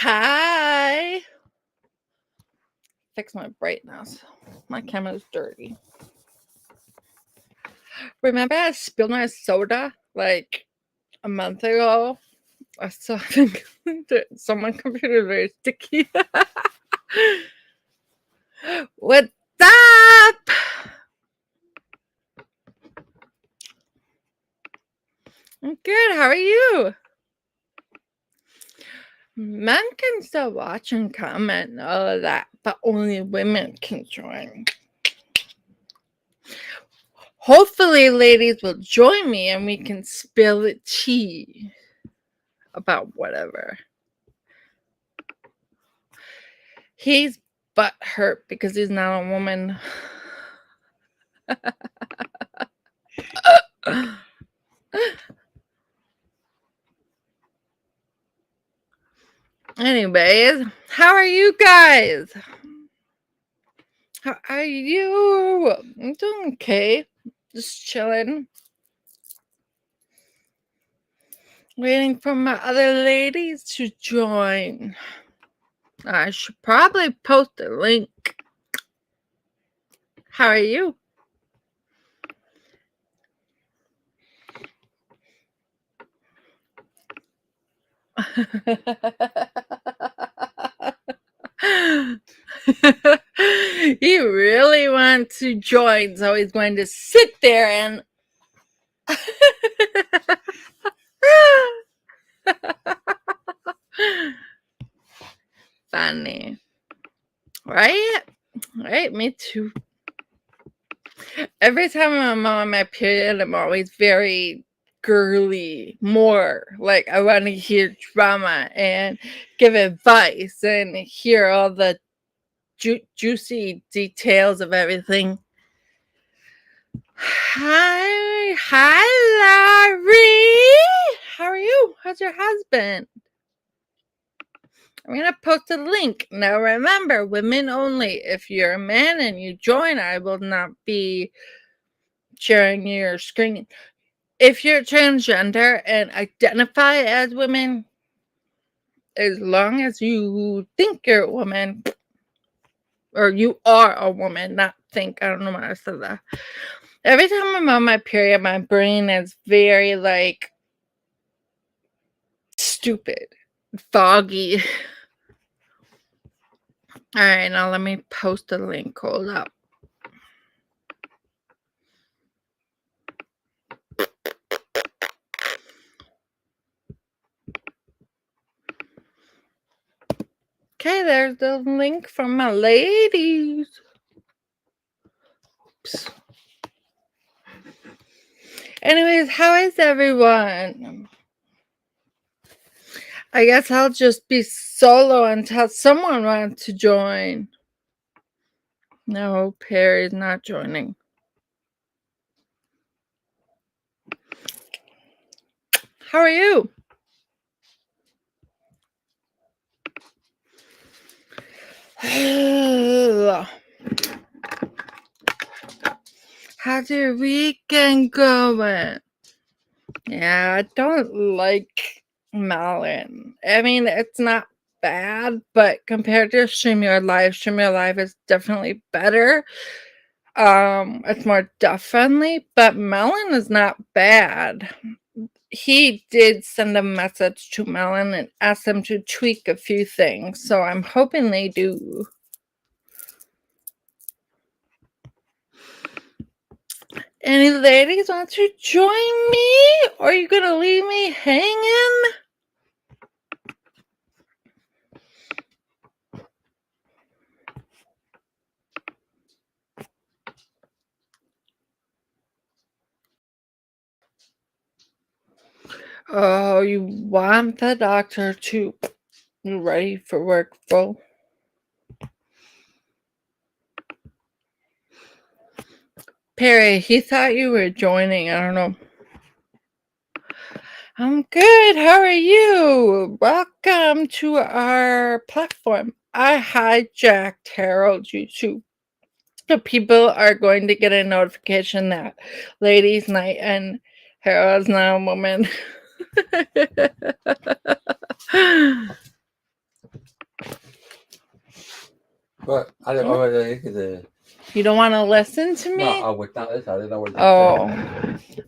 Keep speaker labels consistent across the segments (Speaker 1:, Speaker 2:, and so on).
Speaker 1: Hi. Fix my brightness. My camera's dirty. Remember I spilled my soda like a month ago? I still think someone's computer is very sticky. What's up? I'm good. How are you? Men can still watch and comment and all of that, but only women can join. Hopefully, ladies will join me and we can spill the tea about whatever. He's butt hurt because he's not a woman. Anyways, how are you guys? How are you? I'm doing okay. Just chilling. Waiting for my other ladies to join. I should probably post a link. How are you? He really wants to join, so he's going to sit there and funny, right? Right, me too. Every time I'm on my period, I'm always very girly, more like I want to hear drama and give advice and hear all the juicy details of everything. Hi, Larry. How are you? How's your husband? I'm going to post a link. Now remember, women only. If you're a man and you join, I will not be sharing your screen. If you're transgender and identify as women, as long as you think you're a woman, or you are a woman, not think. I don't know why I said that. Every time I'm on my period, my brain is very, like, stupid, foggy. All right, now let me post a link. Hold up. Okay, there's the link from my ladies. Oops. Anyways, how is everyone? I guess I'll just be solo until someone wants to join. No, Perry's not joining. How are you? How's your weekend going? Yeah, I don't like melon. I mean, it's not bad, but compared to Stream Your Life is definitely better. It's more duff friendly, but melon is not bad. He did send a message to Melon and ask them to tweak a few things, so I'm hoping they do. Any ladies want to join me? Or are you gonna leave me hanging? Oh, you want the doctor to be ready for work full? Perry, he thought you were joining. I don't know. I'm good. How are you? Welcome to our platform. I hijacked Harol'd YouTube. So people are going to get a notification that ladies' night and Harol'd's now a woman.
Speaker 2: But I don't know whether it is.
Speaker 1: You don't want to listen to me?
Speaker 2: No, I would not listen. I didn't know what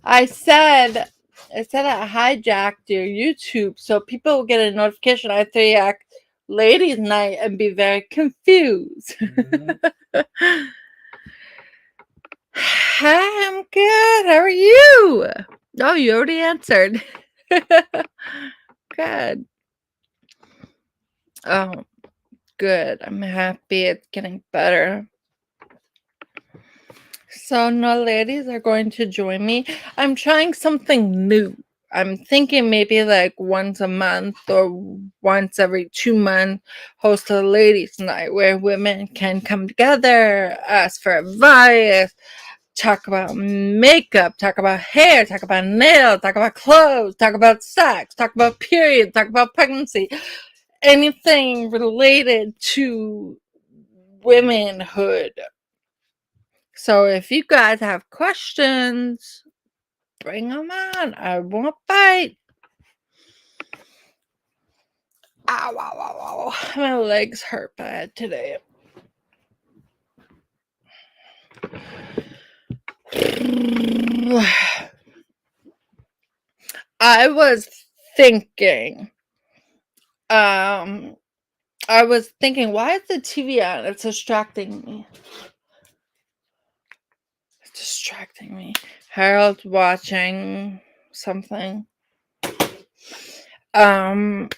Speaker 1: I said I hijacked your YouTube so people will get a notification I hijacked ladies' night and be very confused. Hi, I'm good. How are you? Oh, you already answered. Good. Oh, good. I'm happy it's getting better. So, no ladies are going to join me. I'm trying something new. I'm thinking maybe like once a month or once every 2 months, host a ladies' night where women can come together, ask for advice, talk about makeup, talk about hair, talk about nails, talk about clothes, talk about sex, talk about periods, talk about pregnancy, anything related to womanhood. So if you guys have questions, bring them on. I won't bite. Ow, ow, ow, ow. My legs hurt bad today. I was thinking, why is the TV on? It's distracting me. Harold's watching something. I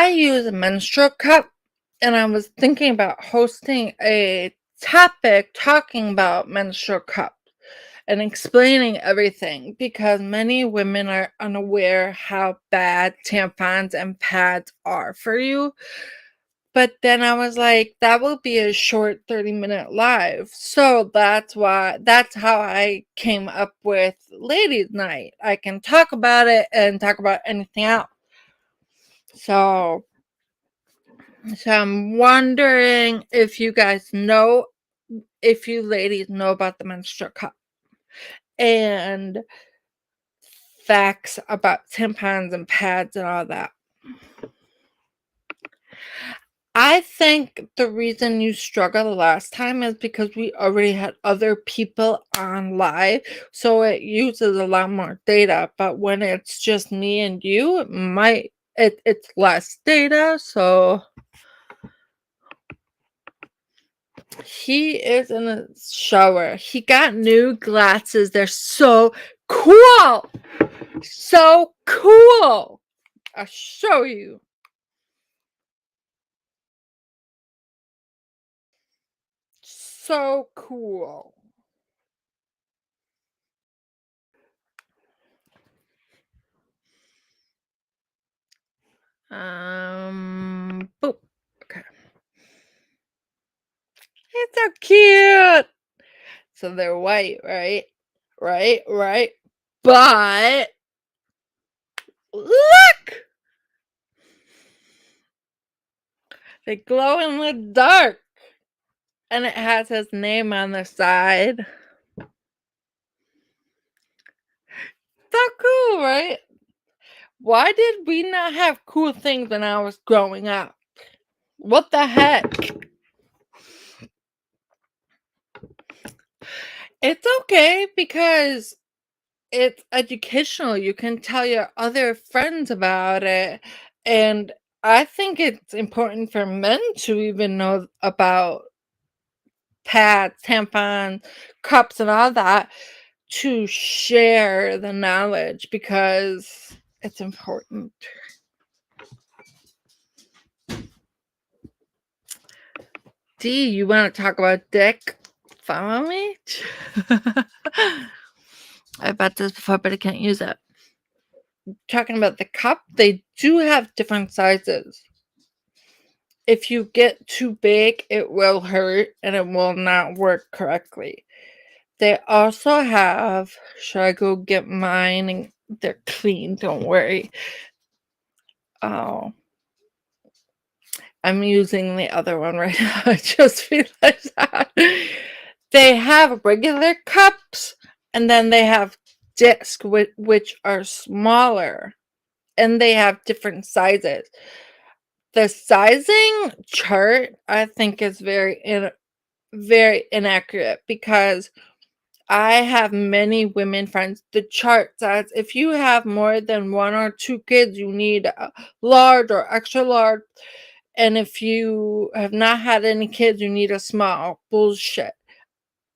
Speaker 1: use a menstrual cup, and I was thinking about hosting a topic talking about menstrual cups and explaining everything because many women are unaware how bad tampons and pads are for you. But then I was like, that will be a short 30-minute live. So that's how I came up with Ladies Night. I can talk about it and talk about anything else. So I'm wondering if you guys know, if you ladies know about the menstrual cup and facts about tampons and pads and all that. I think the reason you struggled the last time is because we already had other people on live, so it uses a lot more data. But when it's just me and you, it's less data. So he is in a shower. He got new glasses. They're so cool. So cool. I'll show you. So cool. Boop. Okay. It's so cute. So they're white, right? Right. But look! They glow in the dark. And it has his name on the side. So cool, right? Why did we not have cool things when I was growing up? What the heck? It's okay because it's educational. You can tell your other friends about it. And I think it's important for men to even know about pads, tampons, cups, and all that to share the knowledge because it's important. D, you want to talk about dick? Follow me? I bought this before, but I can't use it. Talking about the cup, they do have different sizes. If you get too big, it will hurt and it will not work correctly. They also have, should I go get mine? And they're clean, don't worry. Oh, I'm using the other one right now. I just realized that. They have regular cups and then they have discs, which are smaller, and they have different sizes. The sizing chart, I think, is very inaccurate because I have many women friends. The chart says if you have more than 1 or 2 kids, you need a large or extra large, and if you have not had any kids, you need a small. Bullshit.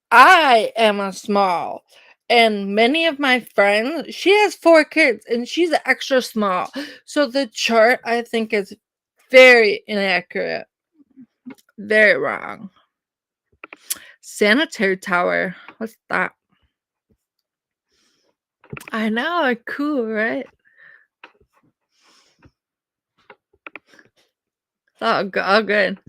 Speaker 1: I am a small, and many of my friends, she has 4 kids, and she's extra small. So the chart, I think, is very inaccurate. Very wrong. Sanitary tower. What's that? I know, cool, right? Oh, all good.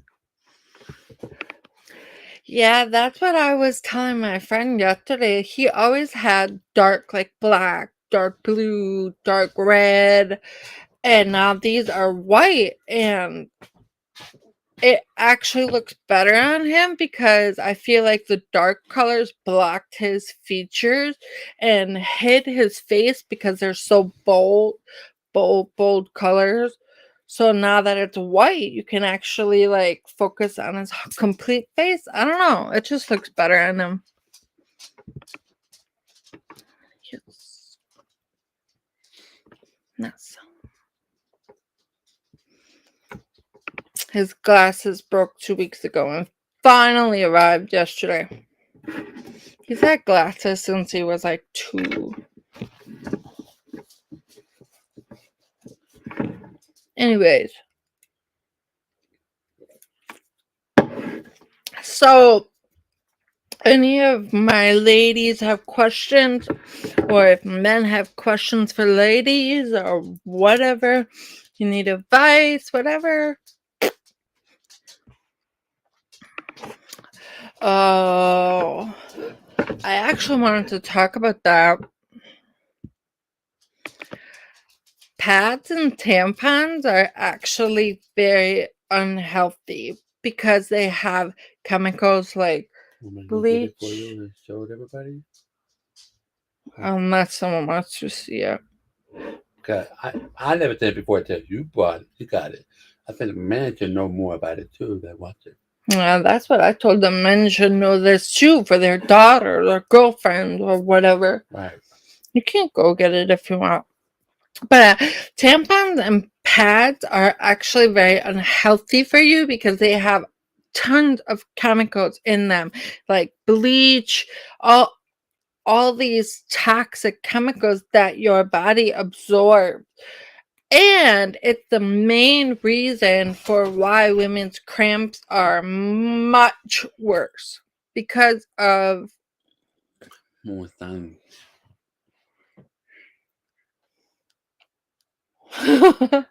Speaker 1: Yeah, that's what I was telling my friend yesterday. He always had dark, like black, dark blue, dark red, and now these are white, and it actually looks better on him because I feel like the dark colors blocked his features and hid his face because they're so bold colors. So now that it's white, you can actually like focus on his complete face. I don't know. It just looks better on him. Yes. Nice. His glasses broke 2 weeks ago and finally arrived yesterday. He's had glasses since he was like 2. Anyways. So, any of my ladies have questions, or if men have questions for ladies, or whatever, you need advice, whatever. Oh, I actually wanted to talk about that. Pads and tampons are actually very unhealthy because they have chemicals like bleach.
Speaker 2: For you and showed everybody.
Speaker 1: Unless someone wants to see it.
Speaker 2: Okay, I never did it before until you brought it. You got it. I think men should know more about it too than watch it.
Speaker 1: Yeah, that's what I told them. Men should know this too for their daughter or girlfriend or whatever.
Speaker 2: Right.
Speaker 1: You can't go get it if you want. But tampons and pads are actually very unhealthy for you because they have tons of chemicals in them, like bleach, all these toxic chemicals that your body absorbs. And it's the main reason for why women's cramps are much worse because of
Speaker 2: More time.
Speaker 1: now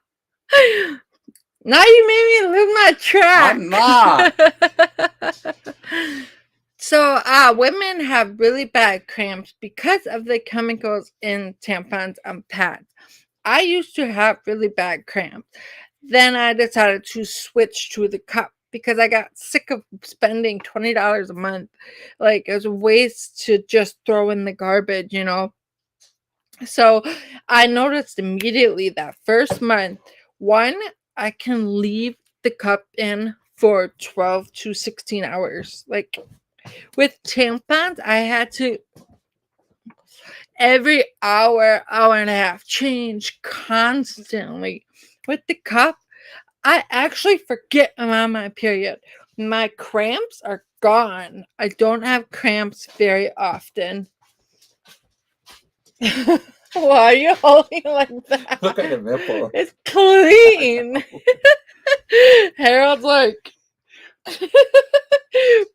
Speaker 1: you made me lose my track.
Speaker 2: I'm not.
Speaker 1: So, women have really bad cramps because of the chemicals in tampons and pads. I used to have really bad cramps. Then I decided to switch to the cup because I got sick of spending $20 a month. Like, it was a waste to just throw in the garbage, you know? So I noticed immediately that first month, one, I can leave the cup in for 12 to 16 hours. Like, with tampons, I had to every hour, hour and a half change constantly. With the cup, I actually forget I'm on my period. My cramps are gone. I don't have cramps very often. Why are you holding like that?
Speaker 2: Look at the nipple.
Speaker 1: It's clean. Harold's like,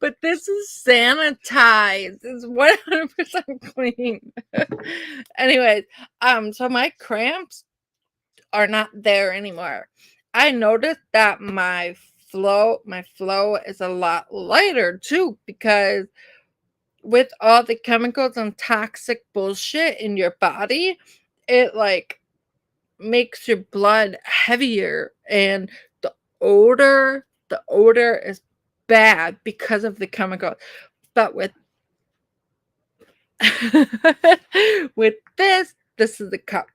Speaker 1: but this is sanitized. It's 100% clean. Anyways, so my cramps are not there anymore. I noticed that my flow is a lot lighter too because with all the chemicals and toxic bullshit in your body, it like makes your blood heavier and the odor is bad because of the chemical. But with with this is the cup.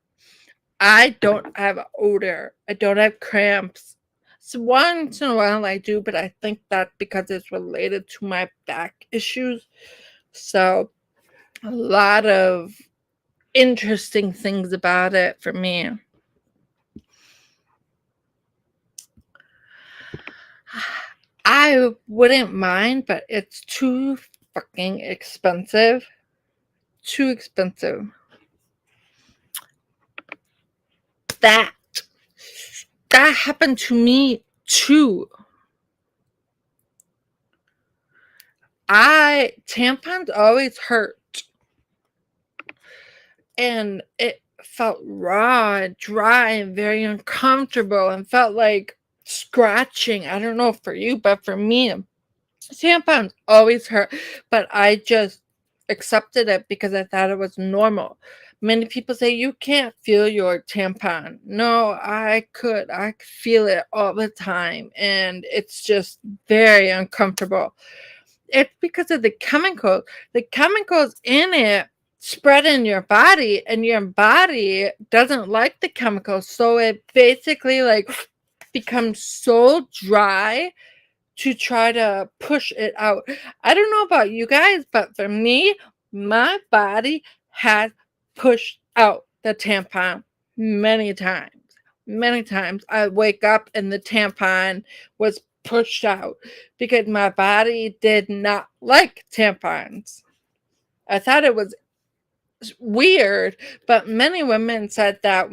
Speaker 1: I don't have odor. I don't have cramps. So once in a while I do, but I think that because it's related to my back issues. So a lot of interesting things about it for me. I wouldn't mind, but it's too fucking expensive. Too expensive. That happened to me too. Tampons always hurt. And it felt raw and dry and very uncomfortable and felt like scratching. I don't know for you, but for me, tampons always hurt. But I just accepted it because I thought it was normal. Many people say you can't feel your tampon. No, I could. I could feel it all the time. And it's just very uncomfortable. It's because of the chemicals. The chemicals in it spread in your body, and your body doesn't like the chemicals. So it basically like becomes so dry to try to push it out. I don't know about you guys, but for me, my body has pushed out the tampon many times. Many times I wake up and the tampon was pushed out because my body did not like tampons. I thought it was weird, but many women said that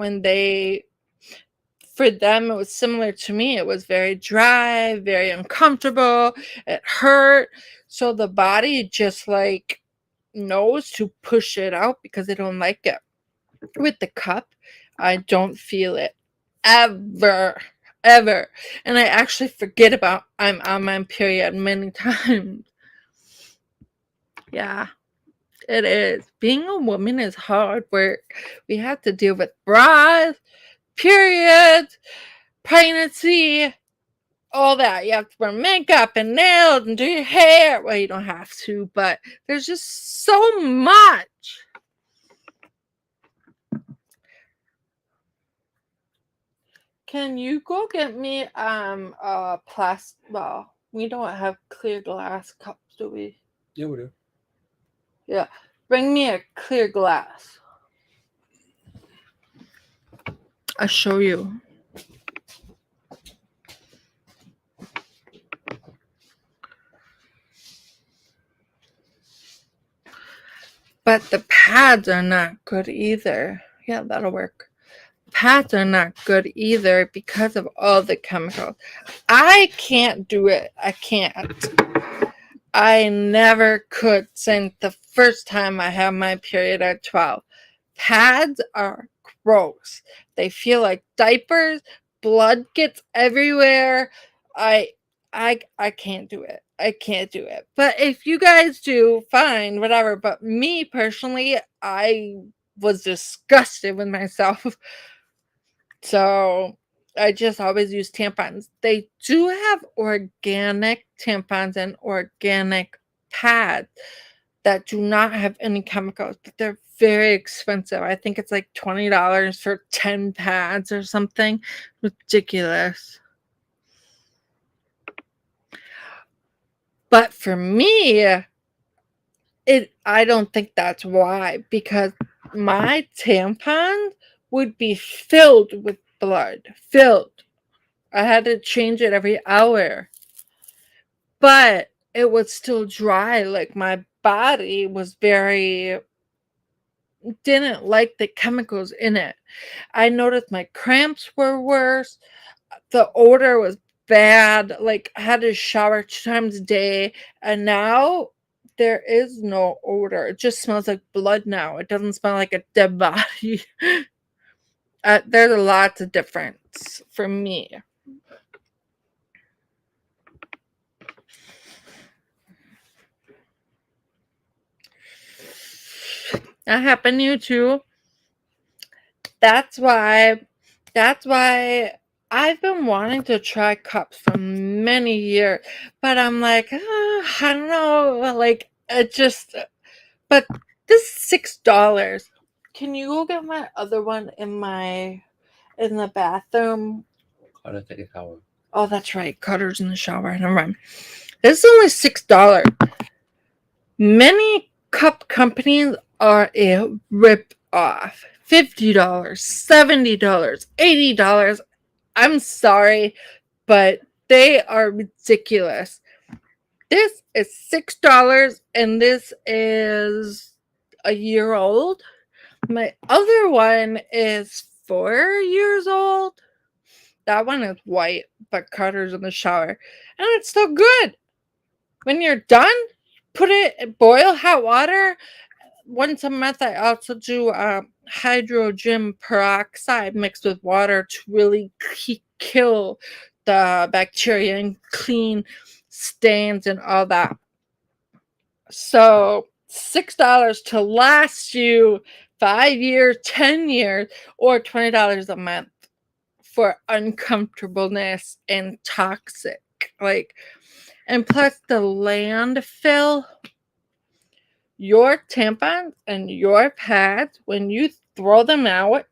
Speaker 1: for them, it was similar to me. It was very dry, very uncomfortable. It hurt. So the body just like knows to push it out because they don't like it. With the cup, I don't feel it ever, ever. And I actually forget about I'm on my period many times. Yeah, it is. Being a woman is hard work. We have to deal with bras, periods, pregnancy, all that. You have to wear makeup and nails and do your hair. Well, you don't have to, but there's just so much. Can you go get me plastic? Well, we don't have clear glass cups, do we?
Speaker 2: Yeah, we do.
Speaker 1: Yeah, bring me a clear glass. I'll show you. But the pads are not good either. Yeah, that'll work. Pads are not good either because of all the chemicals. I can't do it. I can't. I never could since the first time I had my period at 12. Pads are gross. They feel like diapers. Blood gets everywhere. I can't do it. I can't do it. But if you guys do, fine, whatever. But me personally, I was disgusted with myself. So I just always use tampons. They do have organic tampons and organic pads that do not have any chemicals, but they're very expensive. I think it's like $20 for 10 pads or something. Ridiculous. But for me, I don't think that's why, because my tampons would be filled with blood. Filled. I had to change it every hour. But it was still dry. Like my body was didn't like the chemicals in it. I noticed my cramps were worse. The odor was bad. Like I had to shower 2 times a day. And now there is no odor. It just smells like blood now. It doesn't smell like a dead body. There's a lot of difference for me. That happened to you too. That's why I've been wanting to try cups for many years, but I'm like, I don't know, like it just. But this is $6. Can you go get my other one in the bathroom?
Speaker 2: Gotta take a shower.
Speaker 1: Oh, that's right. Cutters in the shower. Never mind. This is only $6. Many cup companies are a rip off. $50, $70, $80. I'm sorry, but they are ridiculous. This is $6 and this is a year old. My other one is 4 years old. That one is white, but Carter's in the shower. And it's still good. When you're done, put it, boil hot water. Once a month, I also do hydrogen peroxide mixed with water to really kill the bacteria and clean stains and all that. So $6 to last you 5 years, 10 years, or $20 a month for uncomfortableness and toxic. Like, and plus the landfill, your tampons and your pads, when you throw them out,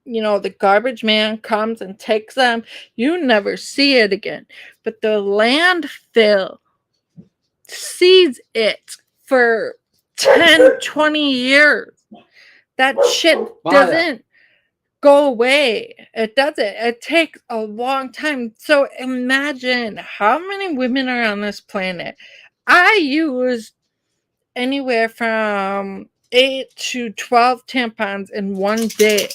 Speaker 1: the garbage man comes and takes them. You never see it again. But the landfill sees it for 10, 20 years. That shit doesn't go away. It doesn't. It takes a long time. So imagine how many women are on this planet. I use anywhere from 8 to 12 tampons in one day.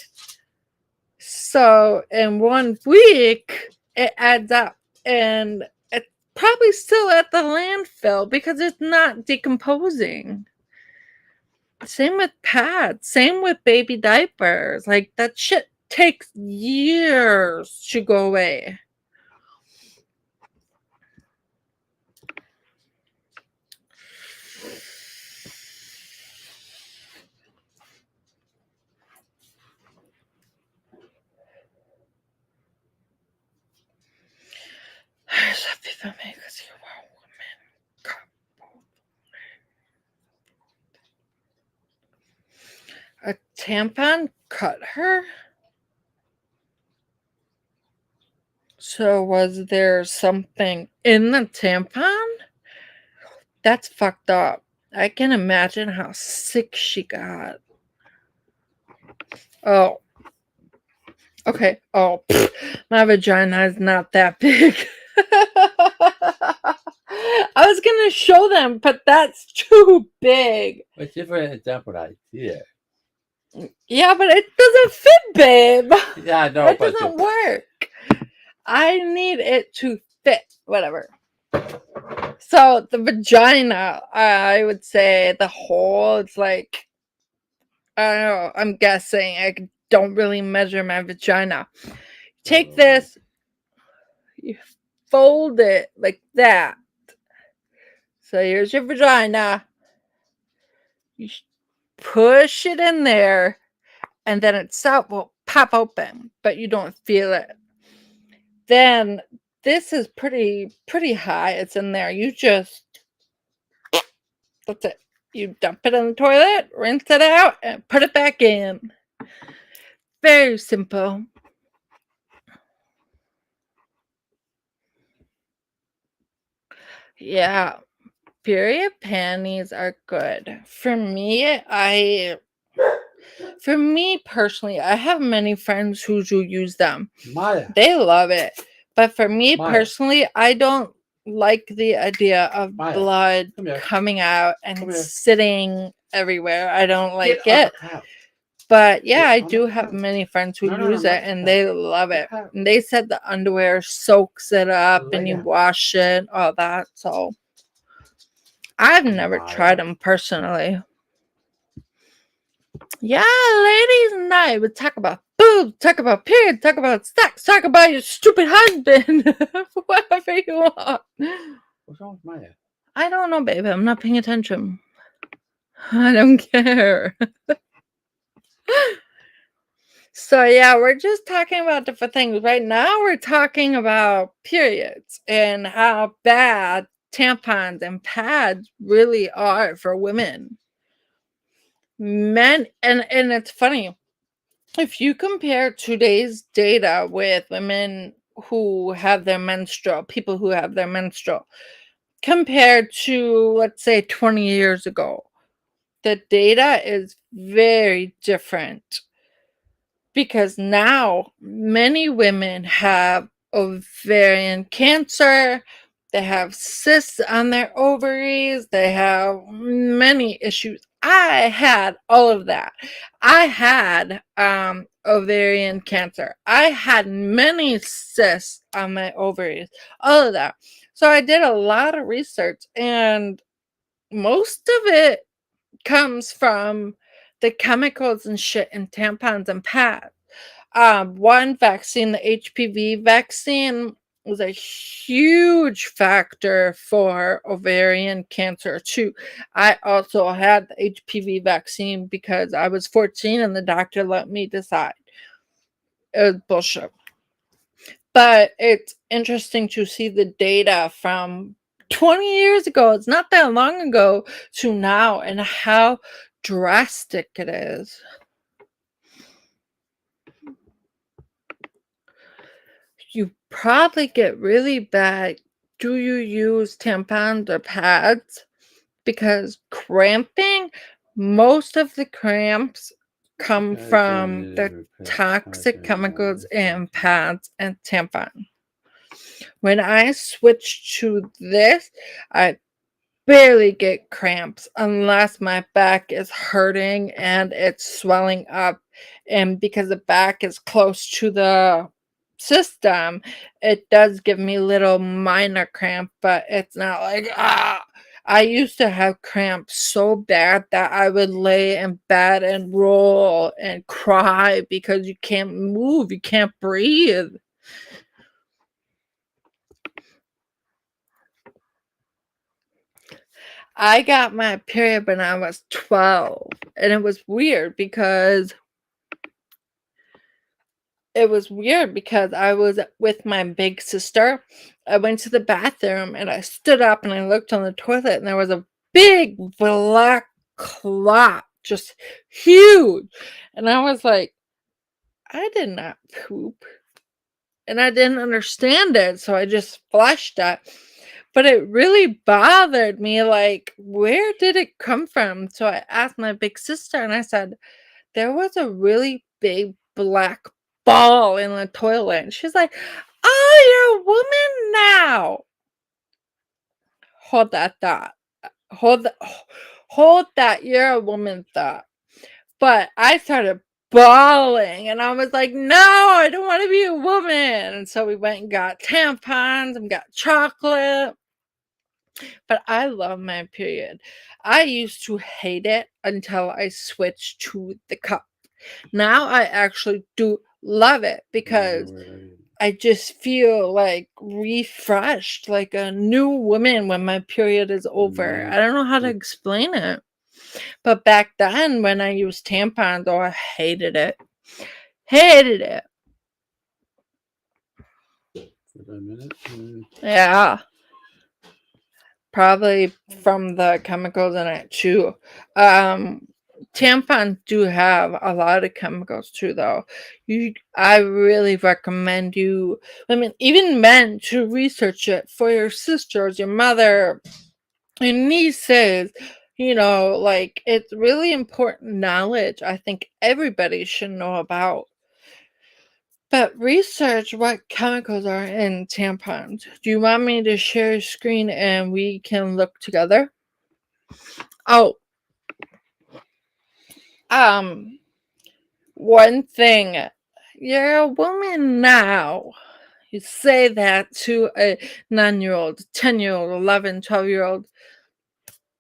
Speaker 1: So in 1 week, it adds up. And it's probably still at the landfill because it's not decomposing. Same with pads. Same with baby diapers. Like, that shit takes years to go away. A tampon cut her? So was there something in the tampon? That's fucked up. I can imagine how sick she got. Oh. Okay. Oh, my vagina is not that big. I was gonna show them, but that's too big.
Speaker 2: It's different example idea.
Speaker 1: Yeah, but it doesn't fit, babe.
Speaker 2: Yeah, I know.
Speaker 1: It doesn't work. I need it to fit. Whatever. So the vagina, I would say the hole is like, I don't know, I'm guessing. I don't really measure my vagina. Take this, you fold it like that. So here's your vagina. You push it in there, and then itself will pop open, but you don't feel it. Then this is pretty high. It's in there. You just, that's it. You dump it in the toilet, rinse it out, and put it back in. Very simple. Yeah. Period panties are good. For me personally, I have many friends who do use them.
Speaker 2: Maya.
Speaker 1: They love it. But for me
Speaker 2: Maya.
Speaker 1: personally, I don't like the idea of
Speaker 2: Maya,
Speaker 1: blood coming out and sitting everywhere. I don't like it. But yeah, I do have many friends who use it and they love it. And they said the underwear soaks it up and you wash it, all that. So I've never tried them personally. Yeah, ladies and I would talk about boobs, talk about periods, talk about sex, talk about your stupid husband, whatever you want.
Speaker 2: What's wrong with Maya?
Speaker 1: I don't know, baby. I'm not paying attention. I don't care. So yeah, we're just talking about different things. Right now, we're talking about periods and how bad tampons and pads really are for women. Men, and it's funny. If you compare today's data with women who have their menstrual, people who have their menstrual, compared to, let's say, 20 years ago. The data is very different because now many women have ovarian cancer, they have cysts on their ovaries, they have many issues. I had all of that. I had ovarian cancer. I had many cysts on my ovaries, all of that. So I did a lot of research, and most of it comes from the chemicals and shit in tampons and pads. One vaccine, the HPV vaccine, was a huge factor for ovarian cancer too. I also had the HPV vaccine because I was 14 and the doctor let me decide. It was bullshit. But it's interesting to see the data from 20 years ago, it's not that long ago, to now, and how drastic it is. You probably get really bad. Do you use tampons or pads? Because cramping, most of the cramps come from the toxic chemicals in pads and tampons. When I switched to this, I barely get cramps unless my back is hurting and it's swelling up. And because the back is close to the system, it does give me little minor cramp, but it's not like, ah. I used to have cramps so bad that I would lay in bed and roll and cry because you can't move, you can't breathe. I got my period when I was 12, and it was weird because I was with my big sister. I went to the bathroom and I stood up and I looked on the toilet and there was a big black clot, just huge. And I was like, I did not poop. And I didn't understand it, so I just flushed it. But it really bothered me, like, where did it come from? So I asked my big sister and I said, there was a really big black ball in the toilet. And she's like, oh, you're a woman now. Hold that thought. Hold that. Hold that. You're a woman thought. But I started bawling and I was like, no, I don't want to be a woman. And so we went and got tampons and got chocolate. But I love my period. I used to hate it until I switched to the cup. Now I actually do love it because I just feel like refreshed, like a new woman when my period is over. I don't know how to explain it. But back then, when I used tampons, oh, I hated it. Hated it. Yeah. Probably from the chemicals in it too. Tampons do have a lot of chemicals too, though. I really recommend you, women, even men, to research it for your sisters, your mother, your nieces. Like, it's really important knowledge. I think everybody should know about. But research what chemicals are in tampons. Do you want me to share a screen and we can look together? Oh, one thing. You're a woman now. You say that to a 9-year-old, 10-year-old, 11, 12-year-old.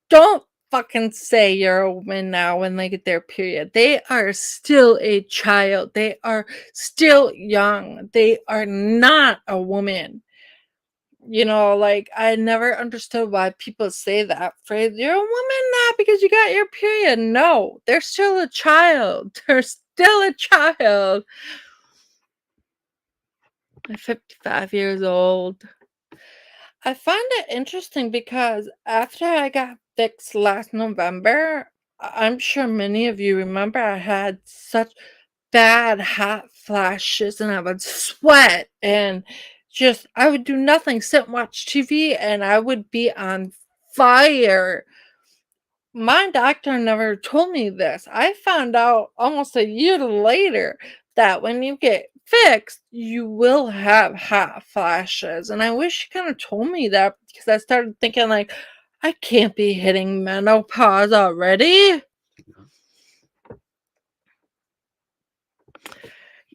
Speaker 1: Don't fucking say you're a woman now when they get their period. They are still a child. They are still young. They are not a woman. Like, I never understood why people say that phrase. You're a woman now because you got your period. No, they're still a child. They're still a child. I'm 55 years old. I find it interesting because after I got fixed last November, I'm sure many of you remember I had such bad hot flashes and I would sweat and just I would do nothing, sit and watch TV and I would be on fire. My doctor never told me this. I found out almost a year later that when you get fixed, you will have hot flashes. And I wish she kind of told me that because I started thinking, like, I can't be hitting menopause already.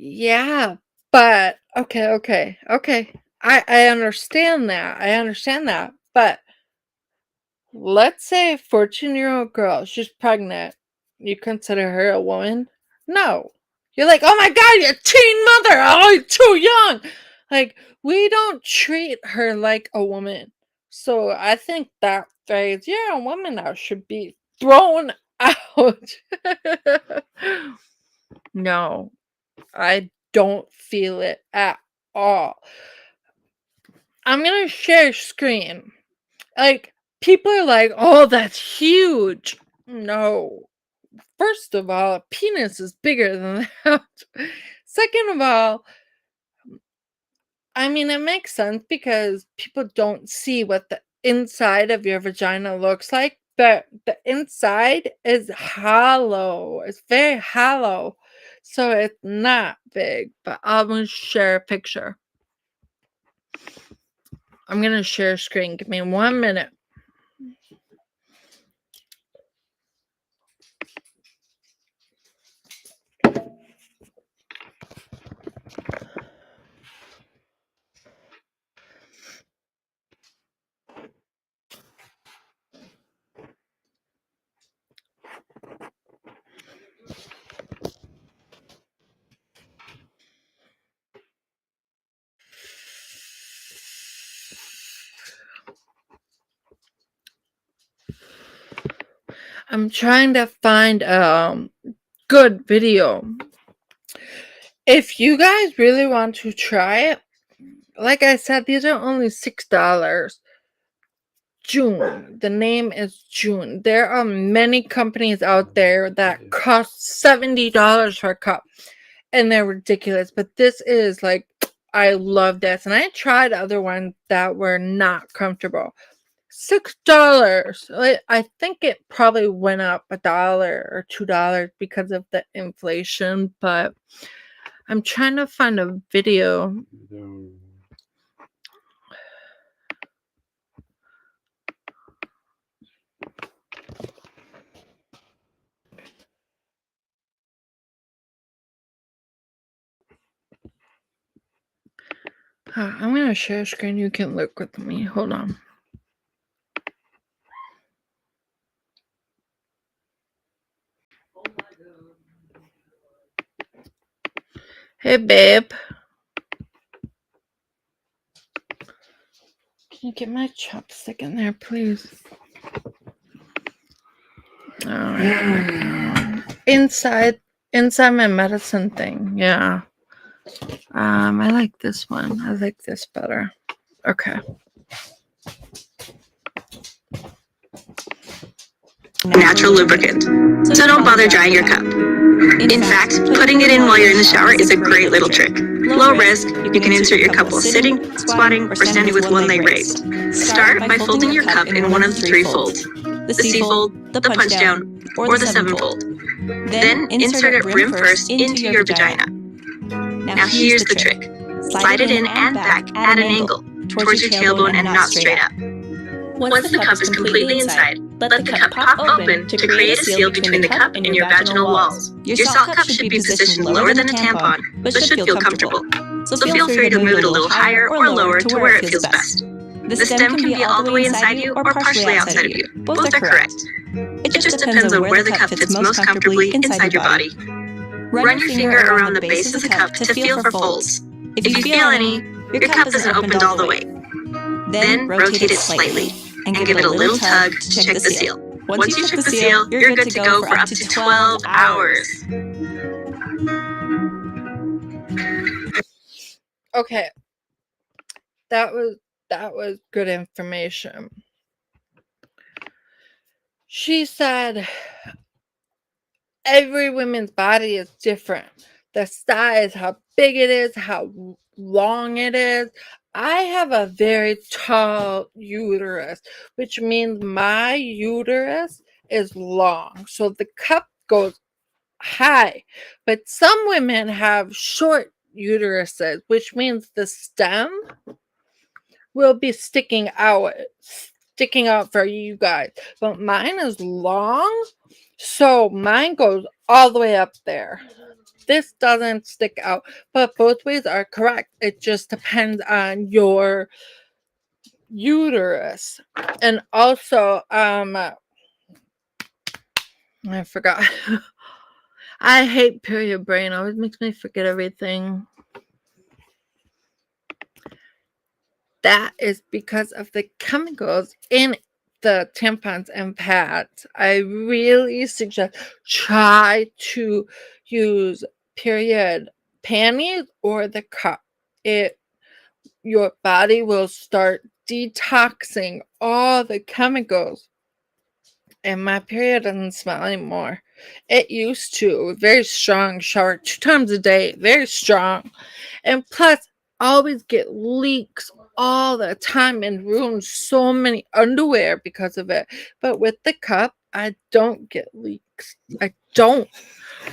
Speaker 1: Yeah, but okay. I understand that. I understand that. But let's say a 14-year-old girl, she's pregnant. You consider her a woman? No. You're like, oh my God, you're a teen mother. Oh, you're too young. Like, we don't treat her like a woman. So I think that phrase, you're a woman now, should be thrown out. No, I don't feel it at all. I'm going to share screen. Like, people are like, "Oh, that's huge." No. First of all, a penis is bigger than that. Second of all, I mean, it makes sense because people don't see what the inside of your vagina looks like, but the inside is hollow. It's very hollow. So it's not big, but I'm gonna share a picture. I'm gonna share a screen. Give me 1 minute. I'm trying to find good video. If you guys really want to try it, like I said, these are only $6. June. The name is June. There are many companies out there that cost $70 for a cup, and they're ridiculous. But this is like, I love this, and I tried other ones that were not comfortable. $6. I think it probably went up $1 or $2 because of the inflation, but I'm trying to find a video. I'm gonna share a screen. You can look with me. Hold on. Hey, babe. Can you get my chopstick in there, please? All right. Inside my medicine thing. Yeah. I like this one. I like this better. Okay.
Speaker 3: Natural lubricant, so don't bother drying your cup. In fact, putting it in while you're in the shower is a great little trick. Low risk, you can insert your cup while sitting, squatting, or standing with one leg raised. Start by folding your cup in one of the 3 folds: the C fold, the punch down, or the 7 fold. Then insert it rim first into your vagina. Now here's the trick. Slide it in and back at an angle, towards your tailbone and not straight up. Once the cup is completely inside, let the cup pop open to create a seal between the cup and your vaginal walls. Your salt cup should be positioned lower than a tampon, but should feel comfortable. So feel free to move it a little higher or lower to where it feels best. The stem can be all the way inside you or partially outside of you. Both are correct. It just depends on where the cup fits most comfortably inside your body. Run your finger around the base of the cup to feel for folds. If you feel any, your cup isn't opened all the way. Then rotate it slightly and give it a little tug to check the seal. Once you check the seal, you're good to go for up to 12 hours.
Speaker 1: Okay. That was good information. She said every woman's body is different. the size, how big it is, how long it is. I have a very tall uterus, which means my uterus is long. So the cup goes high. But some women have short uteruses, which means the stem will be sticking out for you guys. But mine is long, so mine goes all the way up there. This doesn't stick out, but both ways are correct. It just depends on your uterus. And also, I forgot. I hate period brain. It always makes me forget everything. That is because of the chemicals in the tampons and pads. I really suggest try to use period panties or the cup. Your body will start detoxing all the chemicals. And my period doesn't smell anymore. It used to. Very strong shower 2 times a day. Very strong. And plus, always get leaks all the time and ruin so many underwear because of it. But with the cup, I don't get leaks. I don't.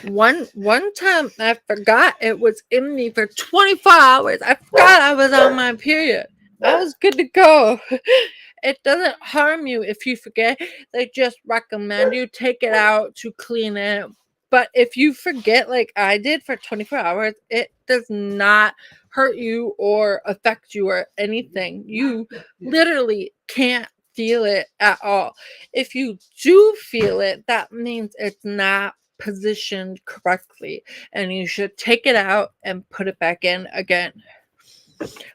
Speaker 1: One time I forgot it was in me for 24 hours. I forgot I was on my period. I was good to go. It doesn't harm you if you forget. They just recommend you take it out to clean it. But if you forget, like I did for 24 hours, it does not hurt you or affect you or anything. You literally can't feel it at all. If you do feel it, that means it's not positioned correctly, and you should take it out and put it back in again.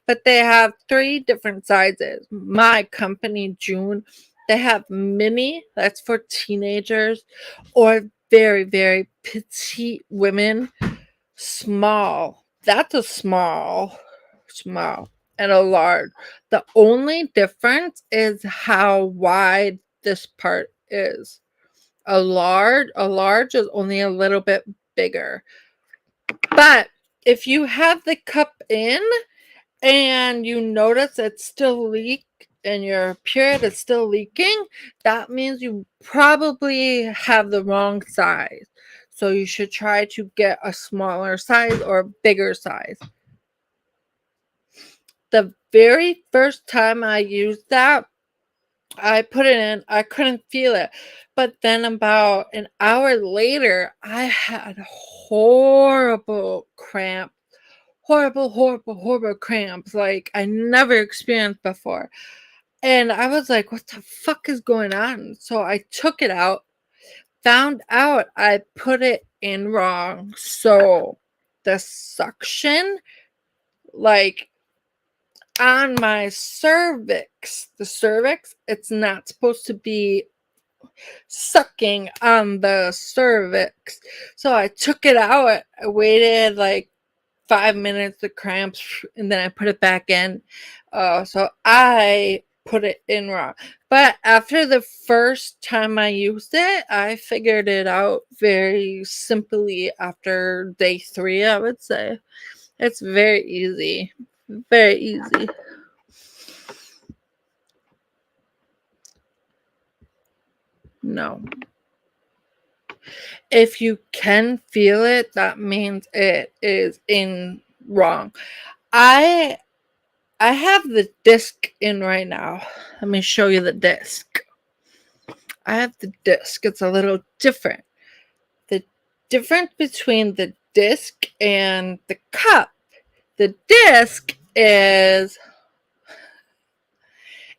Speaker 1: But they have 3 different sizes. My company, June, they have mini, that's for teenagers, or very, very petite women. Small, that's a small, and a large. The only difference is how wide this part is. A large is only a little bit bigger. But if you have the cup in and you notice it's still leak and your period is still leaking, that means you probably have the wrong size. So you should try to get a smaller size or a bigger size. The very first time I used that, I put it in, I couldn't feel it. But then about an hour later, I had horrible cramps. Horrible cramps like I never experienced before. And I was like, what the fuck is going on? So I took it out, found out I put it in wrong. So the suction, like on my cervix, it's not supposed to be sucking on the cervix. So I took it out. I waited like 5 minutes, the cramps, and then I put it back in. So I put it in wrong. But after the first time I used it, I figured it out very simply after day 3, I would say. It's very easy. Very easy. No. If you can feel it, that means it is in wrong. I have the disc in right now. Let me show you the disc. I have the disc. It's a little different. The difference between the disc and the cup. The disc is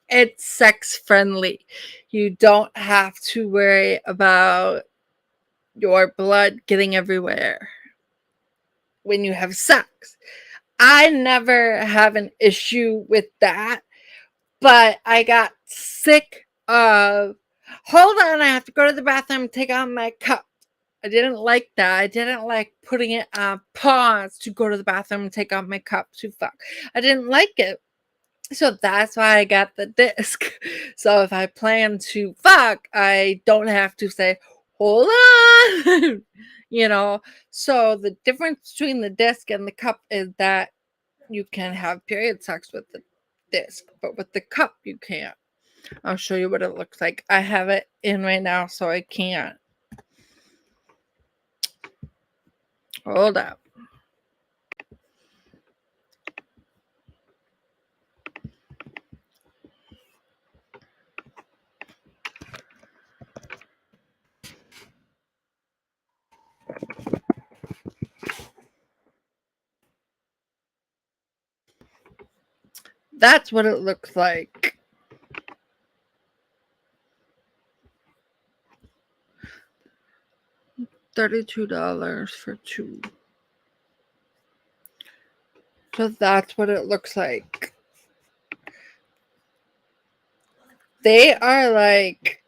Speaker 1: it's sex friendly. You don't have to worry about your blood getting everywhere when you have sex. I never have an issue with that, but I got sick of, hold on, I have to go to the bathroom and take out my cup. I didn't like that. I didn't like putting it on pause to go to the bathroom and take out my cup to fuck. I didn't like it. So that's why I got the disc. So if I plan to fuck, I don't have to say, hold on. So the difference between the disc and the cup is that you can have period sex with the disc, but with the cup you can't. I'll show you what it looks like. I have it in right now, so I can't. Hold up. That's what it looks like. $32 for 2. So that's what it looks like. They are like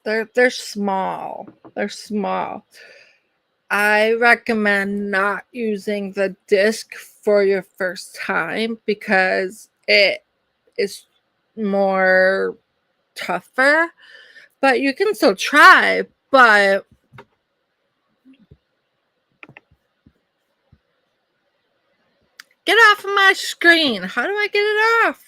Speaker 1: they're small. They're small. I recommend not using the disc for your first time because it is more tougher. But you can still try, but get off of my screen. How do I get it off?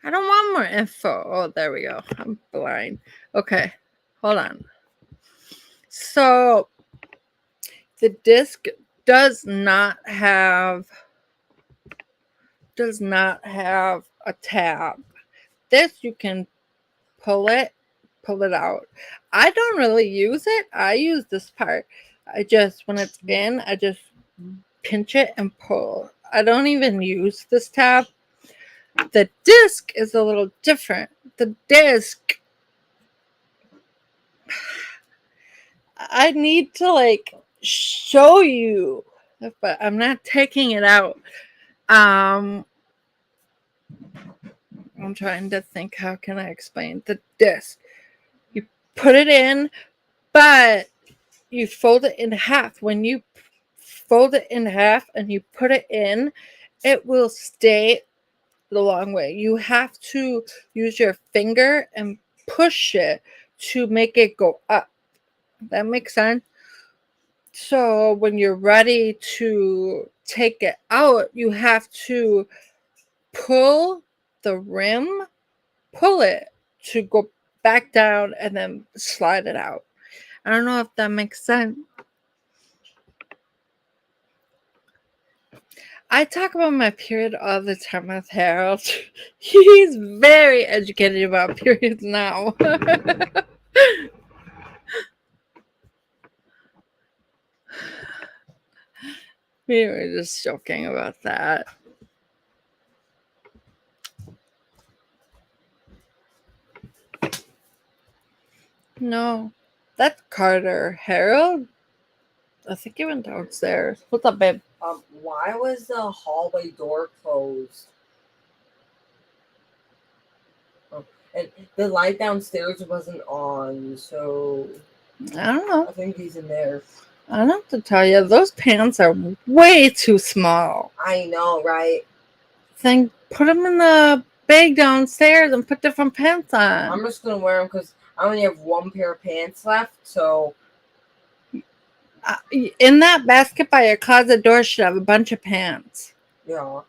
Speaker 1: I don't want more info. Oh, there we go. I'm blind. Okay, hold on. So the disc does not have a tab. This you can pull it out. I don't really use it. I use this part. When it's in, I just pinch it and pull. I don't even use this tab. The disc is a little different. The disc, I need to show you, but I'm not taking it out. I'm trying to think, how can I explain the disc? You put it in, but you fold it in half. When you fold it in half and you put it in, it will stay the long way. You have to use your finger and push it to make it go up. That makes sense? So when you're ready to take it out, you have to pull the rim, pull it to go back down, and then slide it out. I don't know if that makes sense. I talk about my period all the time with Harol'd. He's very educated about periods now. We were just joking about that. No, that's Carter. Harol'd? I think he went downstairs. What's up, babe?
Speaker 4: Why was the hallway door closed? Oh, and the light downstairs wasn't on, so
Speaker 1: I don't know.
Speaker 4: I think he's in there.
Speaker 1: I don't have to tell you, those pants are way too small.
Speaker 4: I know, right?
Speaker 1: Then put them in the bag downstairs and put different pants on.
Speaker 4: I'm just gonna wear them because I only have one pair of pants left, so.
Speaker 1: In that basket by your closet door should have a bunch of pants.
Speaker 4: Yeah.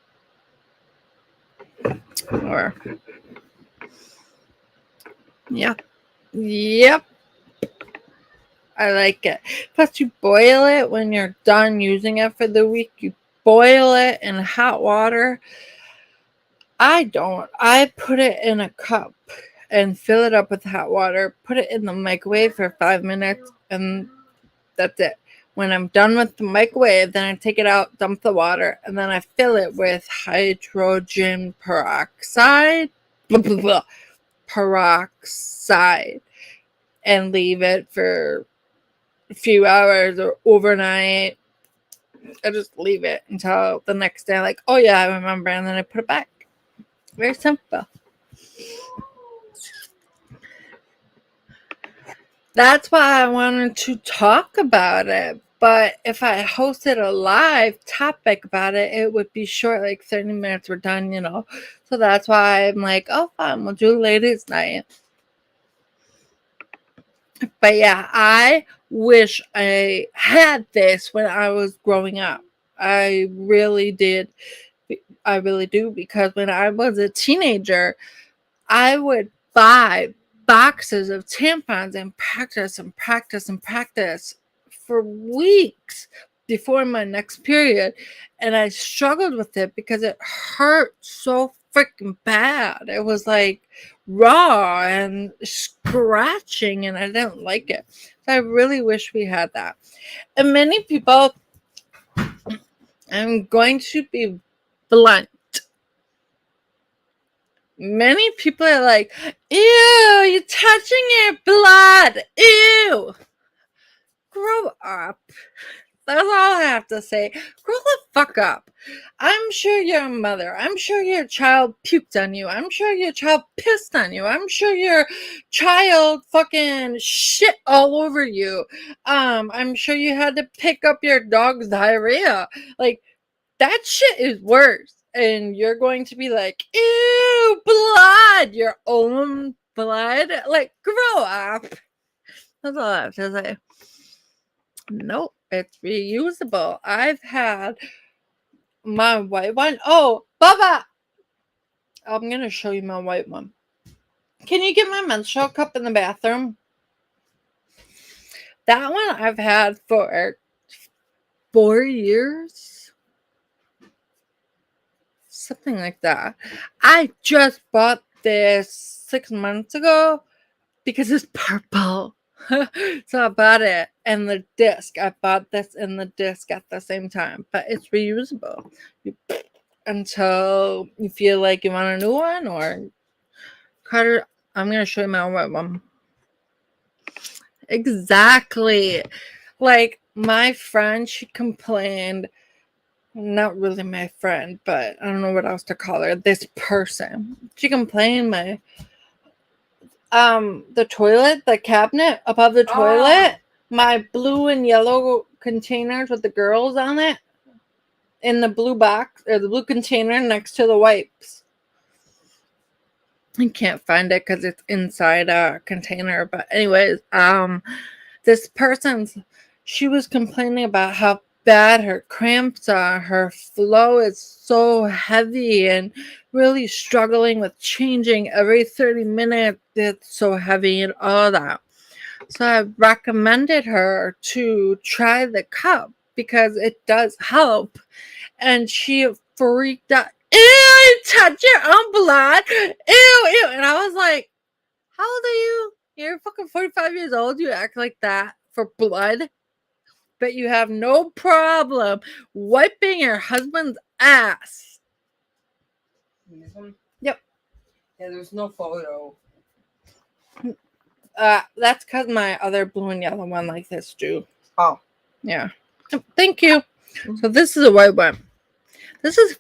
Speaker 1: Or. Yep. I like it. Plus, you boil it when you're done using it for the week. You boil it in hot water. I don't. I put it in a cup and fill it up with hot water. Put it in the microwave for 5 minutes, and that's it. When I'm done with the microwave, then I take it out, dump the water, and then I fill it with hydrogen peroxide. Peroxide. And leave it for a few hours or overnight. I just leave it until the next day. Like, oh yeah, I remember. And then I put it back. Very simple. That's why I wanted to talk about it. But if I hosted a live topic about it, it would be short, like 30 minutes, we're done, So that's why I'm like, oh, fine, we'll do ladies' night. But yeah, I wish I had this when I was growing up. I really did. I really do, because when I was a teenager, I would buy boxes of tampons and practice for weeks before my next period. And I struggled with it because it hurt so freaking bad. It was like raw and scratching, and I didn't like it. So I really wish we had that. And many people, I'm going to be blunt. Many people are like, ew, you're touching your blood. Ew. Grow up. That's all I have to say. Grow the fuck up. I'm sure you're a mother. I'm sure your child puked on you. I'm sure your child pissed on you. I'm sure your child fucking shit all over you. I'm sure you had to pick up your dog's diarrhea. Like, that shit is worse. And you're going to be like, ew, blood, your own blood. Like, grow up. That's all I have to say. Nope, it's reusable. I've had my white one. Oh, Bubba! I'm going to show you my white one. Can you get my menstrual cup in the bathroom? That one I've had for 4 years. Something like that. I just bought this 6 months ago because it's purple. So I bought it and the disc. I bought this and the disc at the same time, but it's reusable. Until you feel like you want a new one or Carter. I'm gonna show you my white one. Exactly. Like my friend, she complained. Not really my friend, but I don't know what else to call her. This person. She complained the toilet, the cabinet above the toilet, my blue and yellow containers with the girls on it in the blue box or the blue container next to the wipes. I can't find it because it's inside a container. But anyways, this person's, she was complaining about how bad her cramps are. Her flow is so heavy and really struggling with changing every 30 minutes. It's so heavy and all that. So I recommended her to try the cup because it does help. And she freaked out. Ew, you touch your own blood. Ew, ew. And I was like, how old are you? You're fucking 45 years old. You act like that for blood. But you have no problem wiping your husband's ass.
Speaker 4: This one?
Speaker 1: Yep.
Speaker 4: Yeah, there's no photo.
Speaker 1: That's because my other blue and yellow one like this too.
Speaker 4: Oh.
Speaker 1: Yeah. Thank you. So this is a white one. This is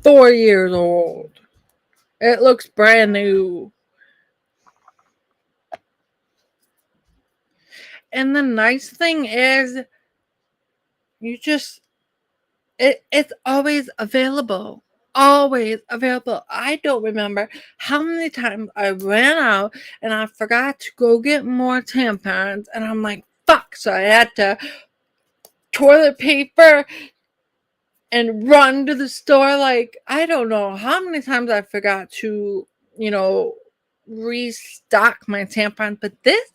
Speaker 1: 4 years old. It looks brand new. And the nice thing is you just it's always available. Always available. I don't remember how many times I ran out and I forgot to go get more tampons and I'm like, fuck. So I had to toilet paper and run to the store. Like, I don't know how many times I forgot to, restock my tampons, but this,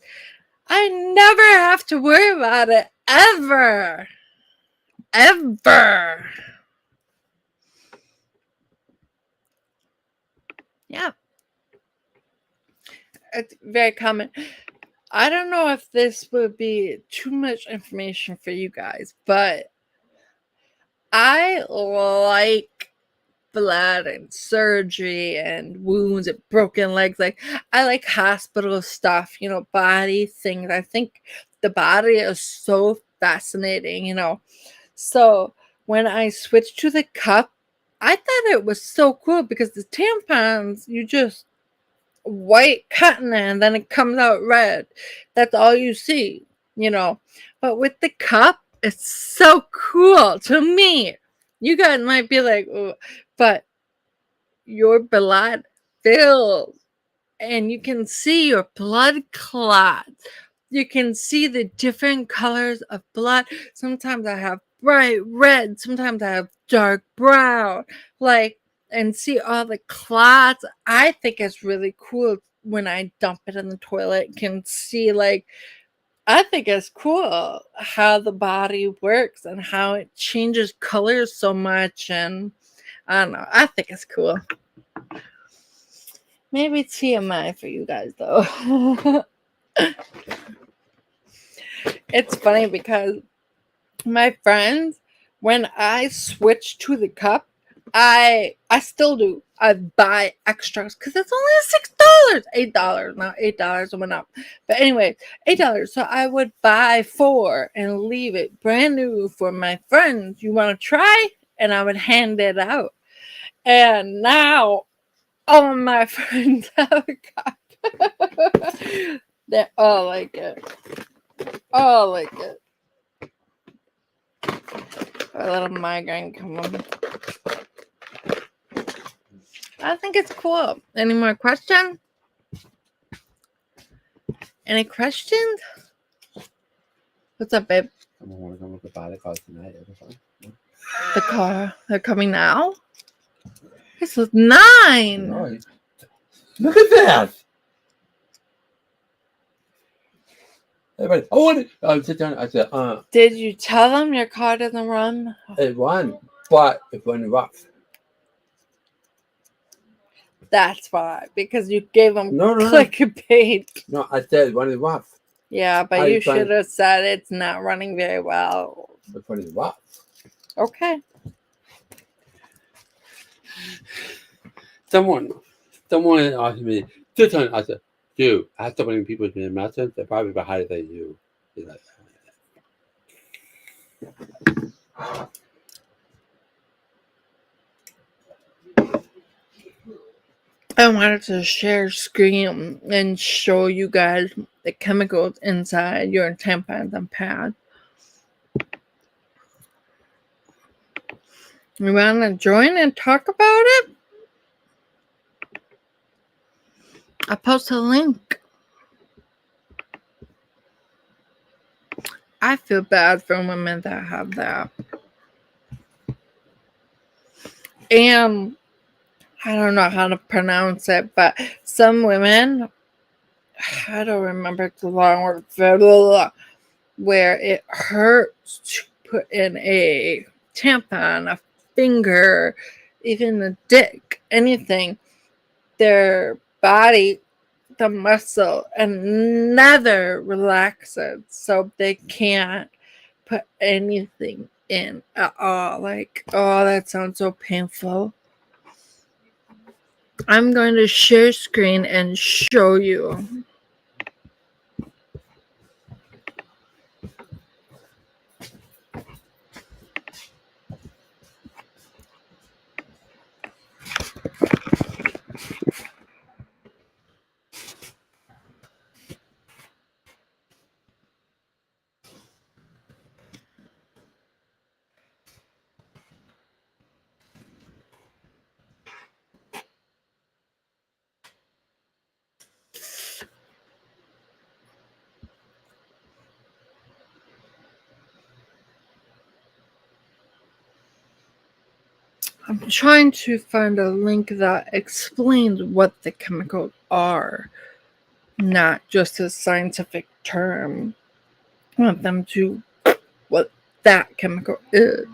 Speaker 1: I never have to worry about it ever. Ever. Yeah. It's very common. I don't know if this would be too much information for you guys, but I like blood and surgery and wounds and broken legs. Like, I like hospital stuff, body things. I think the body is so fascinating, So when I switched to the cup, I thought it was so cool because the tampons, you just white cotton and then it comes out red. That's all you see, But with the cup, it's so cool to me. You guys might be like, oh, but your blood fills and you can see your blood clots. You can see the different colors of blood. Sometimes I have bright red, sometimes I have dark brown, like, and see all the clots. I think it's really cool when I dump it in the toilet, can see, like, I think it's cool how the body works and how it changes colors so much. And I don't know, I think it's cool. Maybe TMI for you guys, though. It's funny because my friends, when I switch to the cup, I still do. I buy extras because it's only $6, $8, now $8 went up. But anyway, $8. So I would buy 4 and leave it brand new for my friends. You want to try? And I would hand it out. And now all of my friends have a cup. They all like it. All like it. A little migraine coming. I think it's cool. Any more questions? Any questions? What's up, babe?
Speaker 2: Someone want to come with the body call tonight.
Speaker 1: The car. They're coming now? This is 9.
Speaker 2: No, look at that. Everybody, I want to sit down. I said,
Speaker 1: Did you tell them your car doesn't run?
Speaker 2: it won, but it's running rough.
Speaker 1: That's why. Because you gave them
Speaker 2: No.
Speaker 1: clickbait.
Speaker 2: No, I said it's running rough.
Speaker 1: Yeah, but you should have said it's not running very well.
Speaker 2: It's running rough.
Speaker 1: Okay.
Speaker 2: Someone asked me 2 times. I said, dude, I have so many people in the mountains. They're probably higher than you. He's like,
Speaker 1: I wanted to share screen and show you guys the chemicals inside your tampons and pads. You want to join and talk about it? I'll post a link. I feel bad for women that have that. And I don't know how to pronounce it, but some women, I don't remember the long word, where it hurts to put in a tampon, a finger, even a dick, anything. Their body, the muscle, and never relaxes, so they can't put anything in at all. Like, oh, that sounds so painful. I'm going to share screen and show you. I'm trying to find a link that explains what the chemicals are, not just a scientific term. I want them to what that chemical is.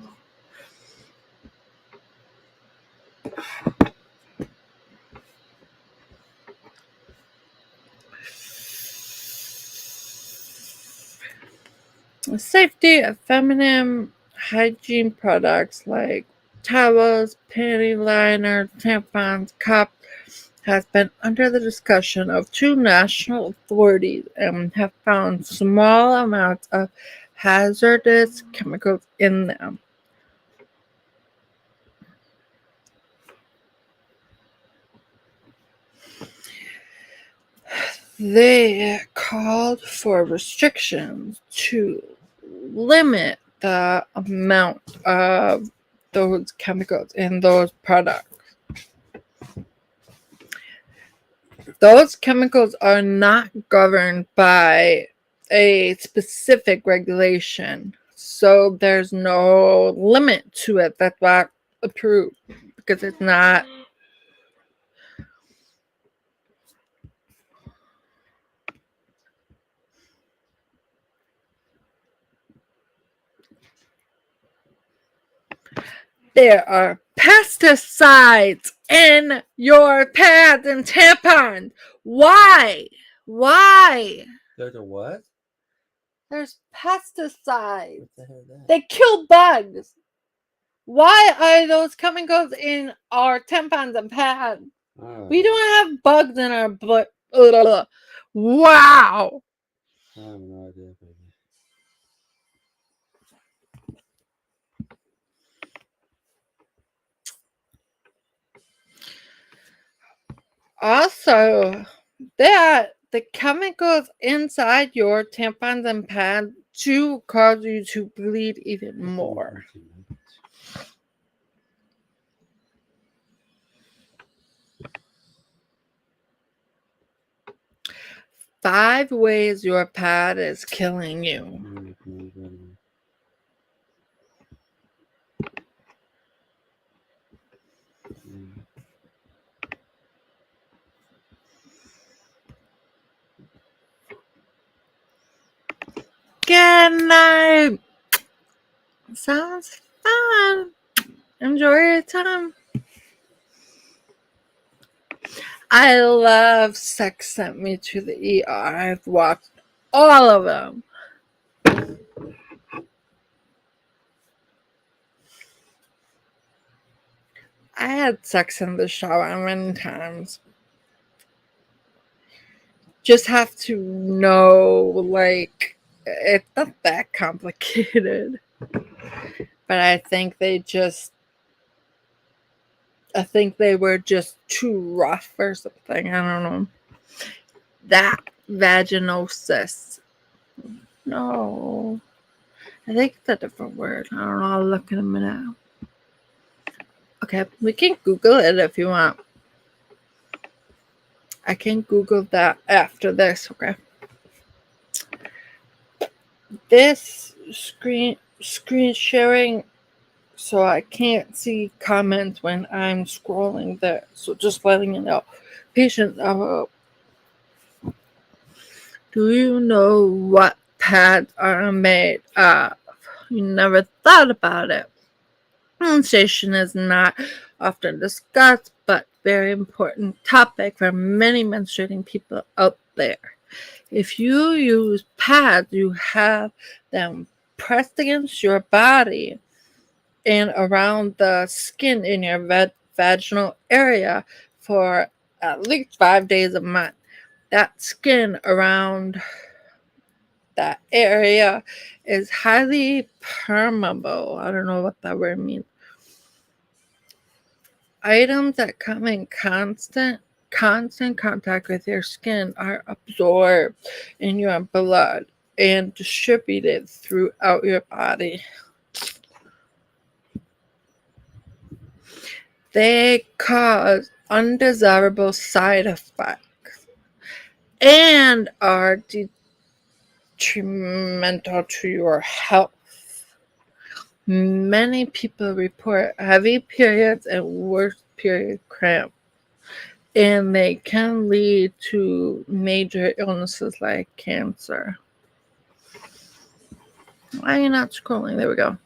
Speaker 1: The safety of feminine hygiene products like towels, panty liners, tampons, cups has been under the discussion of 2 national authorities and have found small amounts of hazardous chemicals in them. They called for restrictions to limit the amount of those chemicals in those products. Those chemicals are not governed by a specific regulation. So there's no limit to it. That's why approved, because it's not. There are pesticides in your pads and tampons. Why? Why?
Speaker 2: There's a what?
Speaker 1: There's pesticides.
Speaker 2: What the hell is that?
Speaker 1: They kill bugs. Why are those chemicals in our tampons and pads? We don't have bugs in our butt. Wow.
Speaker 2: I have no idea, baby.
Speaker 1: Also, that the chemicals inside your tampons and pads to cause you to bleed even more. 5 ways your pad is killing you. Good night. Sounds fun. Enjoy your time. I love Sex Sent Me to the ER. I've watched all of them. I had sex in the shower many times. Just have to know, like, it's not that complicated. But I think they were just too rough or something. I don't know. That vaginosis. No. I think it's a different word. I don't know. I'll look in a minute. Okay, we can Google it if you want. I can Google that after this, okay? This screen sharing, so I can't see comments when I'm scrolling there. So just letting you know. Patients, do you know what pads are made of? You never thought about it. Menstruation is not often discussed, but very important topic for many menstruating people out there. If you use pads, you have them pressed against your body and around the skin in your vaginal area for at least 5 days a month. That skin around that area is highly permeable. I don't know what that word means. Items that come in constant contact with your skin are absorbed in your blood and distributed throughout your body. They cause undesirable side effects and are detrimental to your health. Many people report heavy periods and worst period cramp, and they can lead to major illnesses like cancer. Why are you not scrolling? There we go.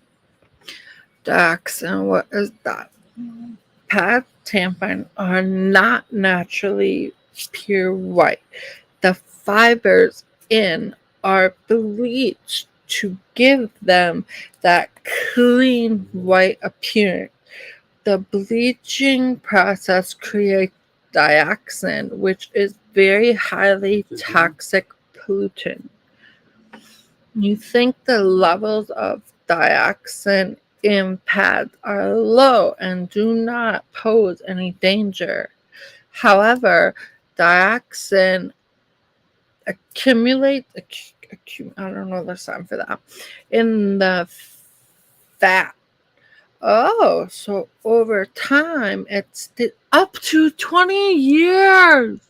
Speaker 1: Dioxin, what is that? Pad tampons are not naturally pure white. The fibers in are bleached to give them that clean white appearance. The bleaching process creates dioxin, which is very highly toxic pollutant. You think the levels of dioxin in pads are low and do not pose any danger. However, dioxin accumulates, I don't know the sign for that, in the fat. Oh, so over time, it's up to 20 years.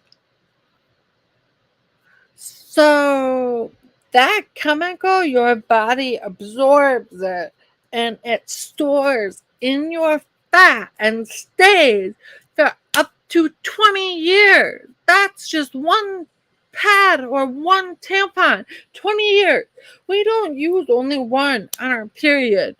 Speaker 1: So that chemical, your body absorbs it and it stores in your fat and stays for up to 20 years. That's just one pad or one tampon. 20 years. We don't use only one on our period.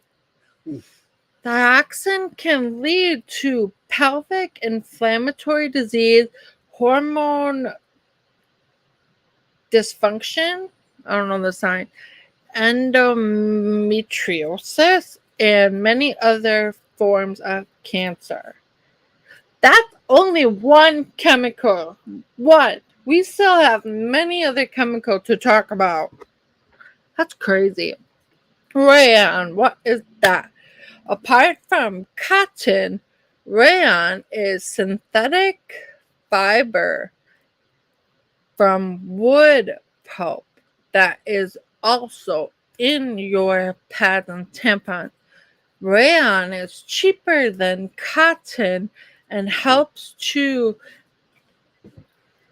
Speaker 1: Dioxin can lead to pelvic inflammatory disease, hormone dysfunction, I don't know the sign, endometriosis, and many other forms of cancer. That's only one chemical. One. We still have many other chemicals to talk about. That's crazy. Rayon, what is that? Apart from cotton, rayon is synthetic fiber from wood pulp that is also in your pads and tampons. Rayon is cheaper than cotton and helps to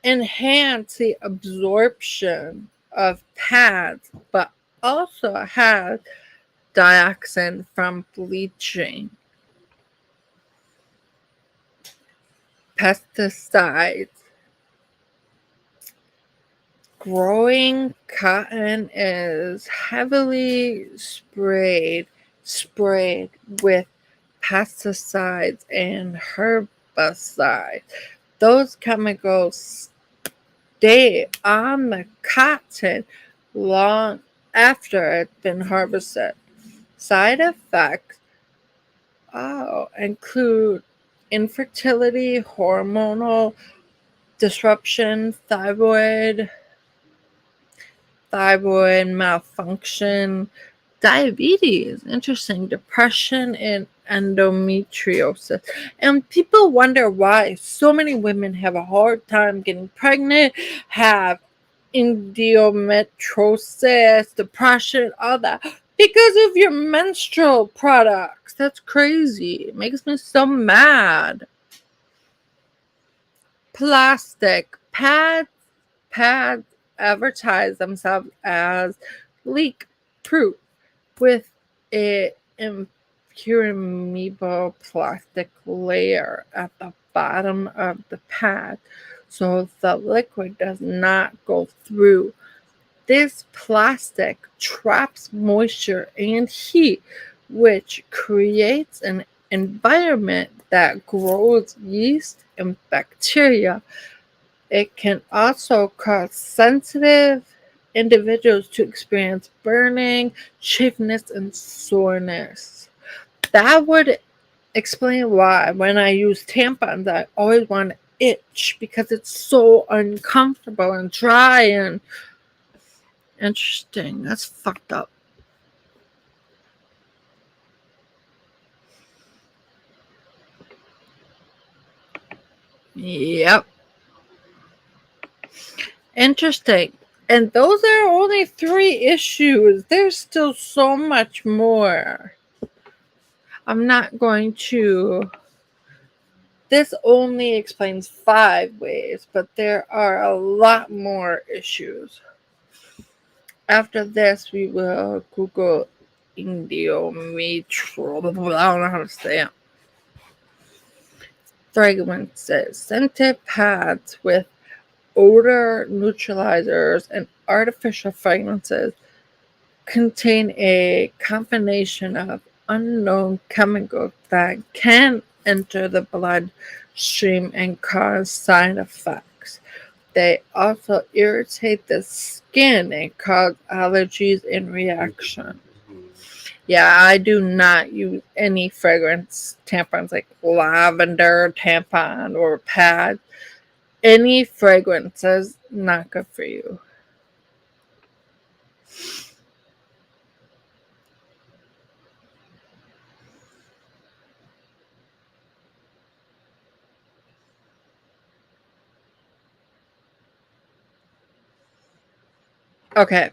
Speaker 1: enhance the absorption of pads, but also has dioxin from bleaching. Pesticides. Growing cotton is heavily sprayed with pesticides and herbicides. Those chemicals stay on the cotton long after it's been harvested. Side effects include infertility, hormonal disruption, thyroid malfunction, diabetes, interesting, depression, and endometriosis. And people wonder why so many women have a hard time getting pregnant, have endometriosis, depression, all that. Because of your menstrual products. That's crazy. It makes me so mad. Plastic pads advertise themselves as leak proof with a impermeable plastic layer at the bottom of the pad so the liquid does not go through. This plastic traps moisture and heat, which creates an environment that grows yeast and bacteria. It can also cause sensitive individuals to experience burning, chafeness, and soreness. That would explain why when I use tampons, I always want to itch because it's so uncomfortable and dry and interesting. That's fucked up. Yep. Interesting. And those are only 3 issues. There's still so much more. I'm not going to. This only explains 5 ways, but there are a lot more issues. After this, we will Google endometrial. I don't know how to say it. Fragrances, scented pads with odor neutralizers and artificial fragrances contain a combination of unknown chemicals that can enter the bloodstream and cause side effects. They also irritate the skin and cause allergies and reactions. Yeah, I do not use any fragrance tampons like lavender tampon or pad. Any fragrance is not good for you. Okay.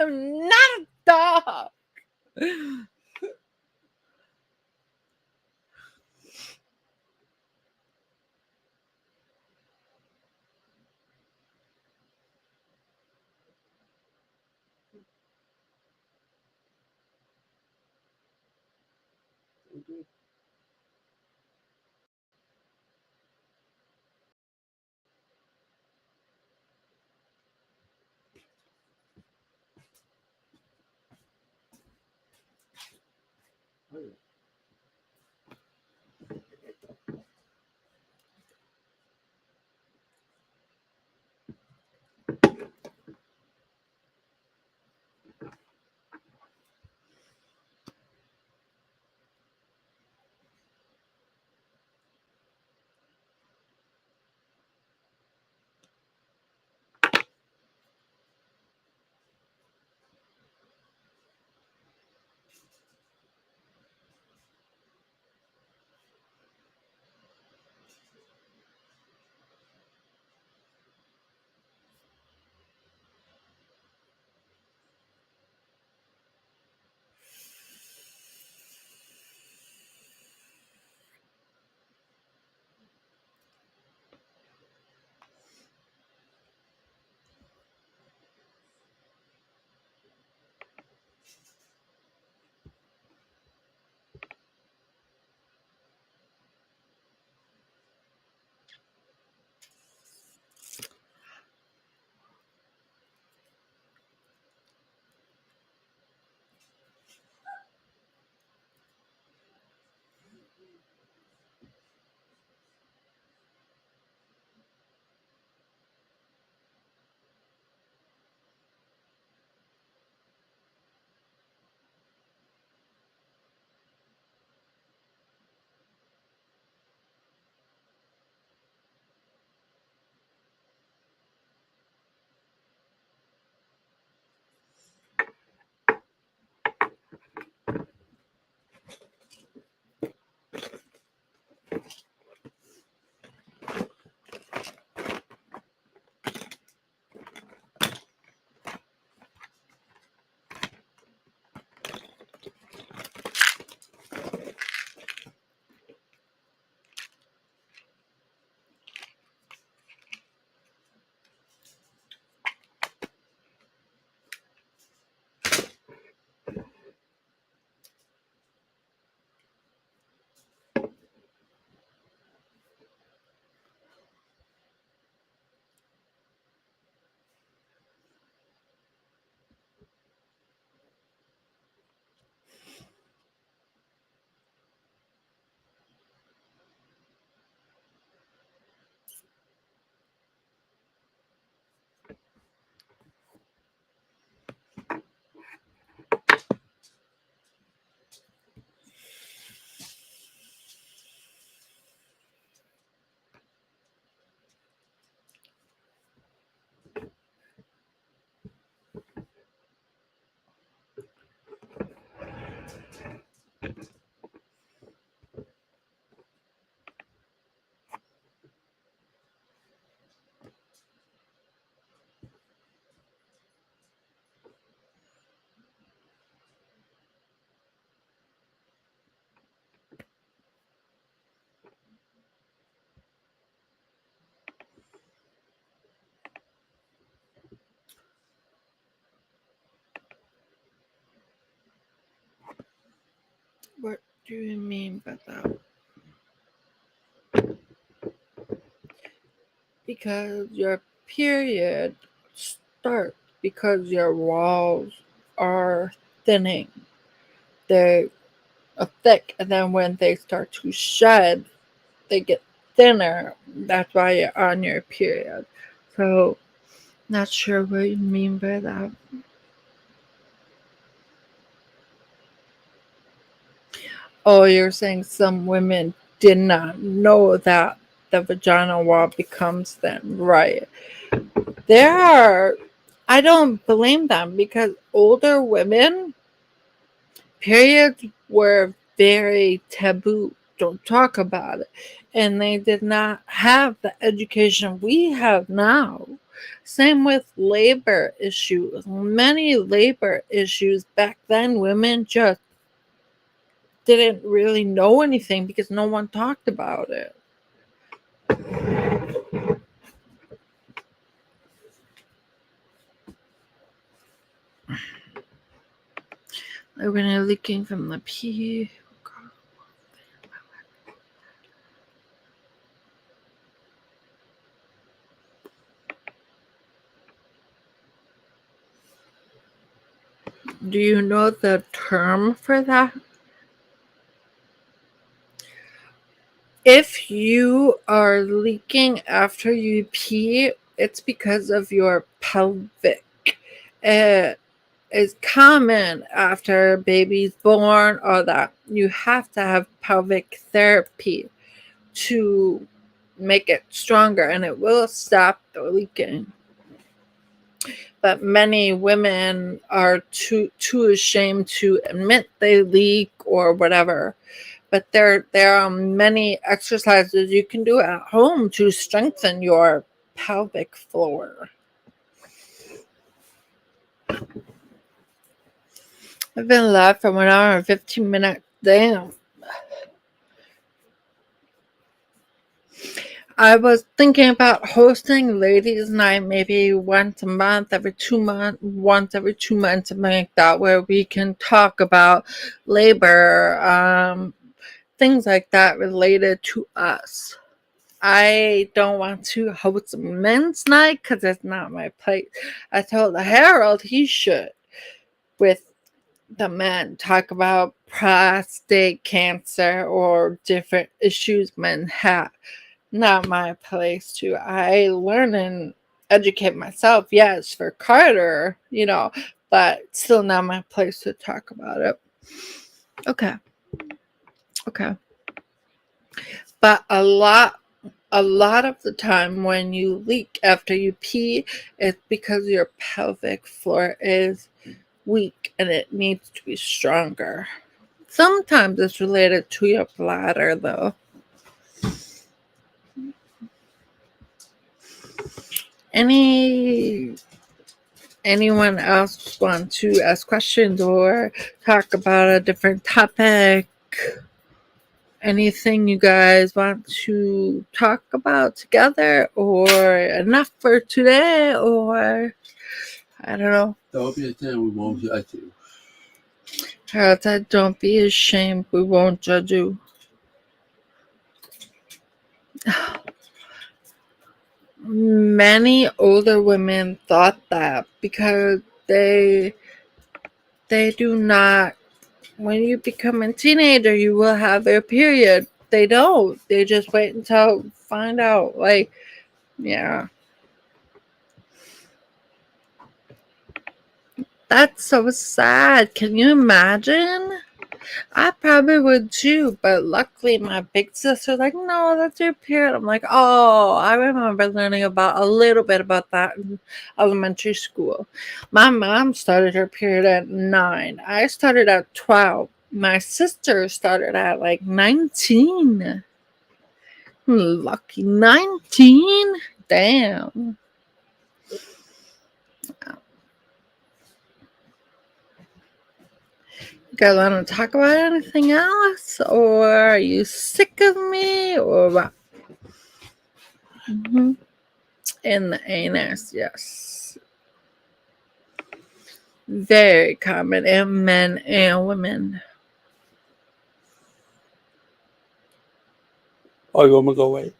Speaker 1: I'm not a dog. What do you mean by that? Because your period starts because your walls are thinning. They are thick, and then when they start to shed, they get thinner. That's why you're on your period. So, not sure what you mean by that. Oh, you're saying some women did not know that the vagina wall becomes thin, right? I don't blame them because older women, periods were very taboo. Don't talk about it. And they did not have the education we have now Same with labor issues. Many labor issues back then, women just didn't really know anything because no one talked about it. When you're leaking from the pee. Do you know the term for that? If you are leaking after you pee, it's because of your pelvic. It is common after a baby's born or that you have to have pelvic therapy to make it stronger, and it will stop the leaking. But many women are too ashamed to admit they leak or whatever. But there are many exercises you can do at home to strengthen your pelvic floor. I've been live for 1 hour and 15 minutes. Damn. I was thinking about hosting ladies' night maybe once a month, every 2 months, something like that, where we can talk about labor, things like that related to us. I don't want to host a men's night because it's not my place. I told Harol'd he should, with the men, talk about prostate cancer or different issues men have. Not my place to. I learn and educate myself, yes, for Carter, but still not my place to talk about it. Okay. But a lot of the time when you leak after you pee, it's because your pelvic floor is weak and it needs to be stronger. Sometimes it's related to your bladder, though. Anyone else want to ask questions or talk about a different topic? Anything you guys want to talk about together, or enough for today, or I don't know.
Speaker 2: Don't be ashamed, we won't judge you.
Speaker 1: Harold said, don't be ashamed, we won't judge you. Many older women thought that because they do not, when you become a teenager, you will have a period. They don't. They just wait until find out. Yeah. That's so sad. Can you imagine? I probably would too, but luckily my big sister's like, no, that's your period. I'm like, oh, I remember learning about a little bit about that in elementary school. My mom started her period at 9. I started at 12. My sister started at 19. Lucky 19. Damn. You guys want to talk about anything else? Or are you sick of me? Or what? In the anus, yes. Very common in men and women.
Speaker 2: Oh, you want me to go away?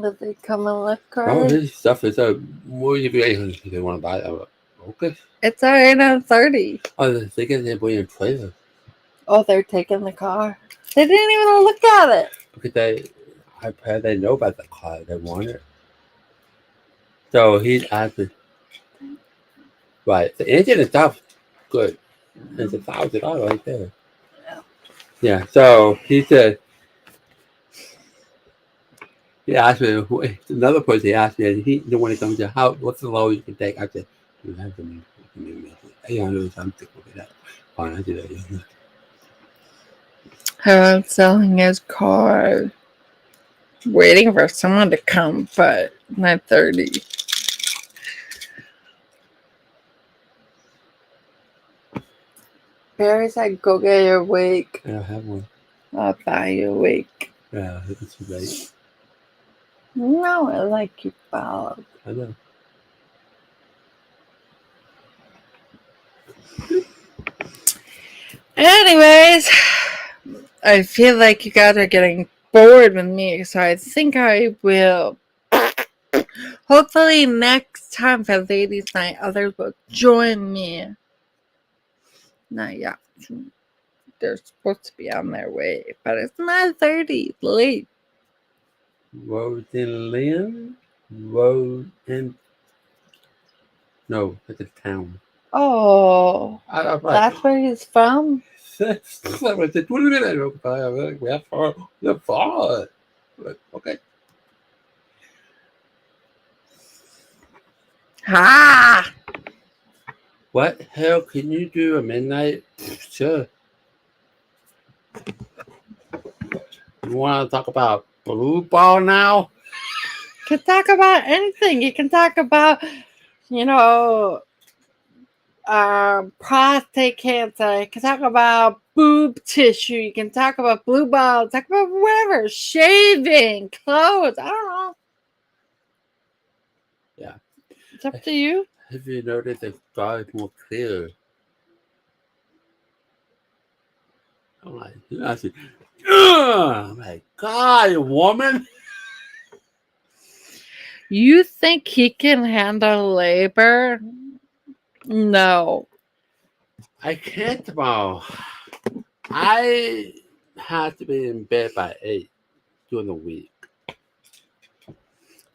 Speaker 1: Did they come and lift
Speaker 2: Oh,
Speaker 1: Carly?
Speaker 2: this stuff is more if you want to buy it. Okay.
Speaker 1: It's already on 30.
Speaker 2: Oh, they get their boy in trailer.
Speaker 1: Oh, they're taking the car. They didn't even look at it.
Speaker 2: Because I've heard they know about the car. They want it. So he's asking. Right. The engine itself, good. It's $1,000 right there. Yeah. So he said, he asked me, another person he asked me, when it comes to what's the lowest you can take? I said, you have to make 800 something. Look at that. Fine, I did that.
Speaker 1: Harol'd selling his car, waiting for someone to come, but not 30. Barry said, go get your wig.
Speaker 2: I don't have one.
Speaker 1: I'll buy you a wig.
Speaker 2: Yeah, it's too late.
Speaker 1: No, I like you, Bob.
Speaker 2: I know.
Speaker 1: Anyways, I feel like you guys are getting bored with me, so I think I will. Hopefully, next time for Ladies' Night, others will join me. Not yet. They're supposed to be on their way, but it's not 30. Late.
Speaker 2: Road in Lynn? Road in. No, it's a town.
Speaker 1: Oh,
Speaker 2: I don't know.
Speaker 1: that's where he's from?
Speaker 2: C'est 20 minutes. We're far. Okay.
Speaker 1: Ah!
Speaker 2: What hell can you do at midnight? Sure. You want to talk about blue ball now?
Speaker 1: You can talk about anything. You can talk about, prostate cancer. You can talk about boob tissue. You can talk about blue balls. Talk about whatever. Shaving, clothes. I don't know.
Speaker 2: Yeah.
Speaker 1: It's up to you.
Speaker 2: Have you noticed the sky is more clear? I'm like, oh my God, woman.
Speaker 1: You think he can handle labor? No.
Speaker 2: I can't tomorrow. I have to be in bed by 8 during the week.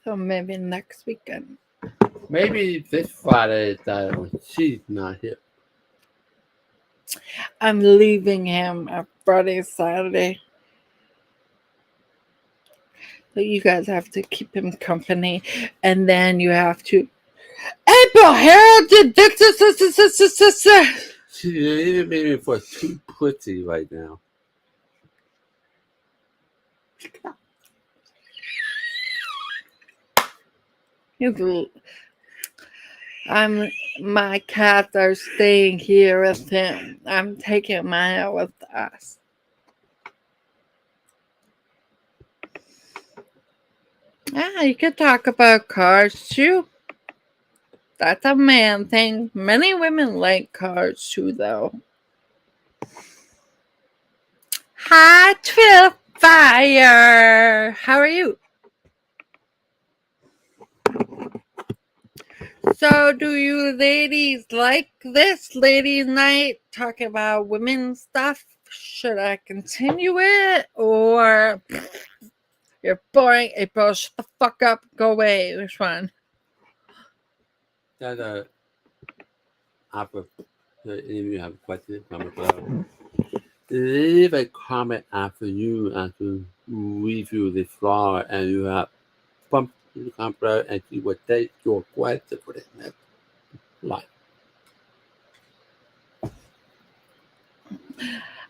Speaker 1: So maybe next weekend.
Speaker 2: Maybe this Friday that she's not here.
Speaker 1: I'm leaving him at Friday, Saturday. So you guys have to keep him company. And then you have to. April Harol'd did this.
Speaker 2: She's even made me for too pretty right now.
Speaker 1: My cats are staying here with him. I'm taking Maya with us. Yeah, you could talk about cars too. That's a man thing. Many women like cars too, though. Hi, Trill Fire. How are you? So, do you ladies like this ladies' night talking about women's stuff? Should I continue it, or you're boring, April? Shut the fuck up. Go away. Which one?
Speaker 2: That after if you have a question, comment below. Leave a comment after you review this vlog, and you have bump in the comment below and see what take your question for the next live.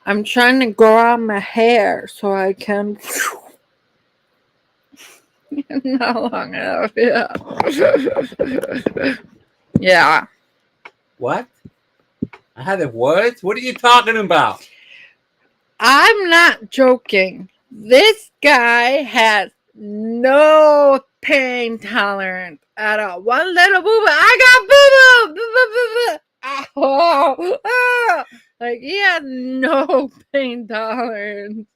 Speaker 1: I'm trying to grow out my hair so I can. Not long enough. Yeah. Yeah.
Speaker 2: What? I had the words? What are you talking about?
Speaker 1: I'm not joking. This guy has no pain tolerance at all. One little boo boo. I got boo boo. Ow. Ah. Like, he has no pain tolerance.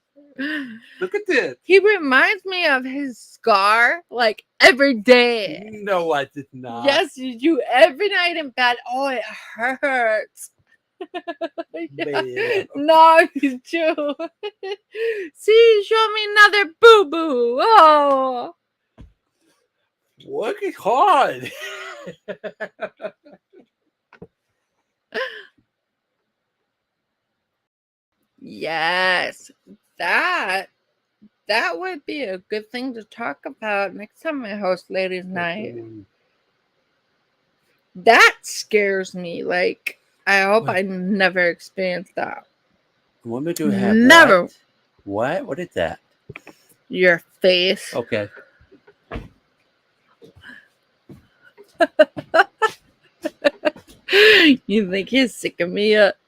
Speaker 2: Look at this.
Speaker 1: He reminds me of his scar like every day.
Speaker 2: No, I did not.
Speaker 1: Yes, you do. Every night in bed. Oh, it hurts. Yeah. No, you do. See, show me another boo boo. Oh.
Speaker 2: Work is hard.
Speaker 1: Yes, that would be a good thing to talk about next time I host Ladies' Night. That scares me. Like, I hope I never experience that.
Speaker 2: Women do have
Speaker 1: Never.
Speaker 2: what? What? What is that?
Speaker 1: Your face.
Speaker 2: Okay.
Speaker 1: You think he's sick of me yet?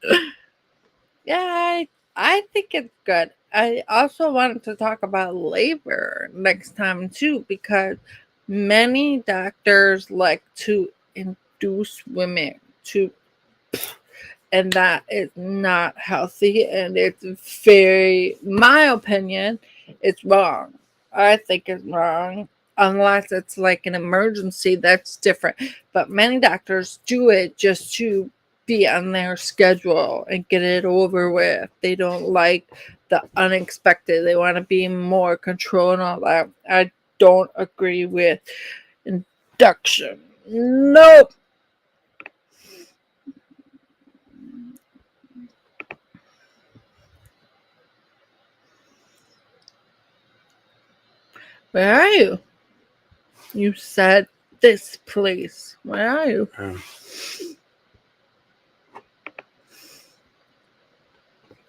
Speaker 1: Yeah, I think it's good. I also wanted to talk about labor next time too, because many doctors like to induce women to, and that is not healthy, and it's very, my opinion, it's wrong. I think it's wrong. Unless it's like an emergency, that's different. But many doctors do it just to be on their schedule and get it over with. They don't like the unexpected. They want to be more control and all that. I don't agree with induction. Nope. Where are you? You said this place. Where are you?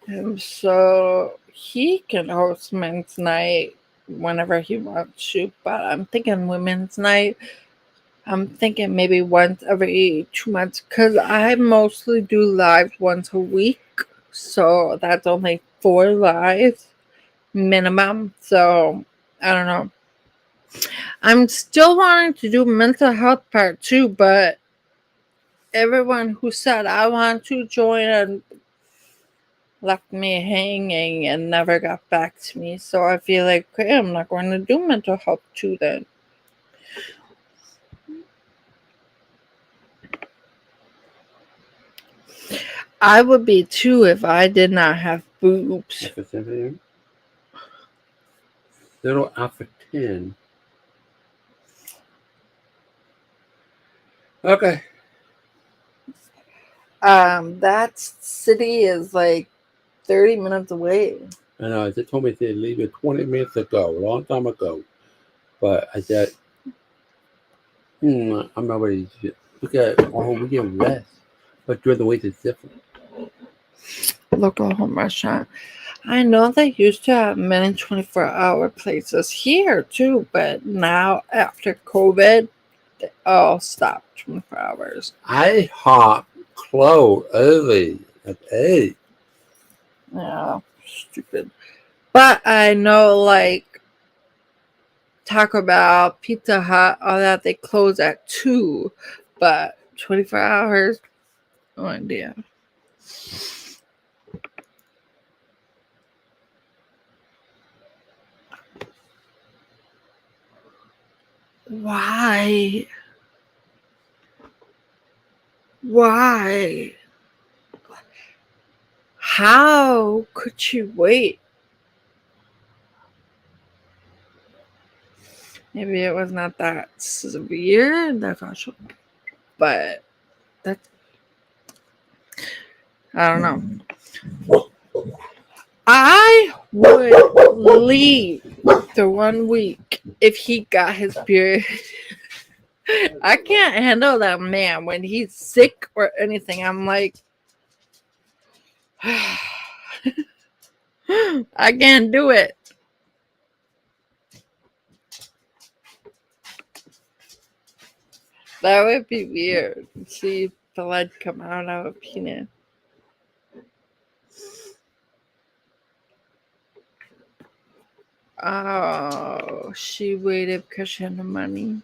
Speaker 1: And so he can host men's night whenever he wants to, but I'm thinking women's night. I'm thinking maybe once every 2 months, because I mostly do lives once a week. So that's only 4 lives minimum. So I don't know. I'm still wanting to do mental health part too, but everyone who said I want to join and left me hanging and never got back to me. So I feel like, okay, I'm not going to do mental health too then. I would be too if I did not have boobs.
Speaker 2: Little after 10. Okay.
Speaker 1: That city is like 30 minutes away.
Speaker 2: I know. They told me to leave it 20 minutes ago, a long time ago. But I said, I'm not ready to look at we can rest. But during the week is different.
Speaker 1: Local home restaurant. I know they used to have many 24-hour places here too, but now after COVID, they all stopped 24 hours.
Speaker 2: I hop close early at 8.
Speaker 1: Yeah, stupid. But I know like Taco Bell, Pizza Hut, all that, they close at 2, but 24 hours, no idea. Why? Why? How could she wait? Maybe it was not that severe, that's also, but that's, I don't know. I would leave the 1 week if he got his period. I can't handle that man when he's sick or anything. I'm like, I can't do it. That would be weird. See blood come out of a penis. Oh, she waited because she had no money.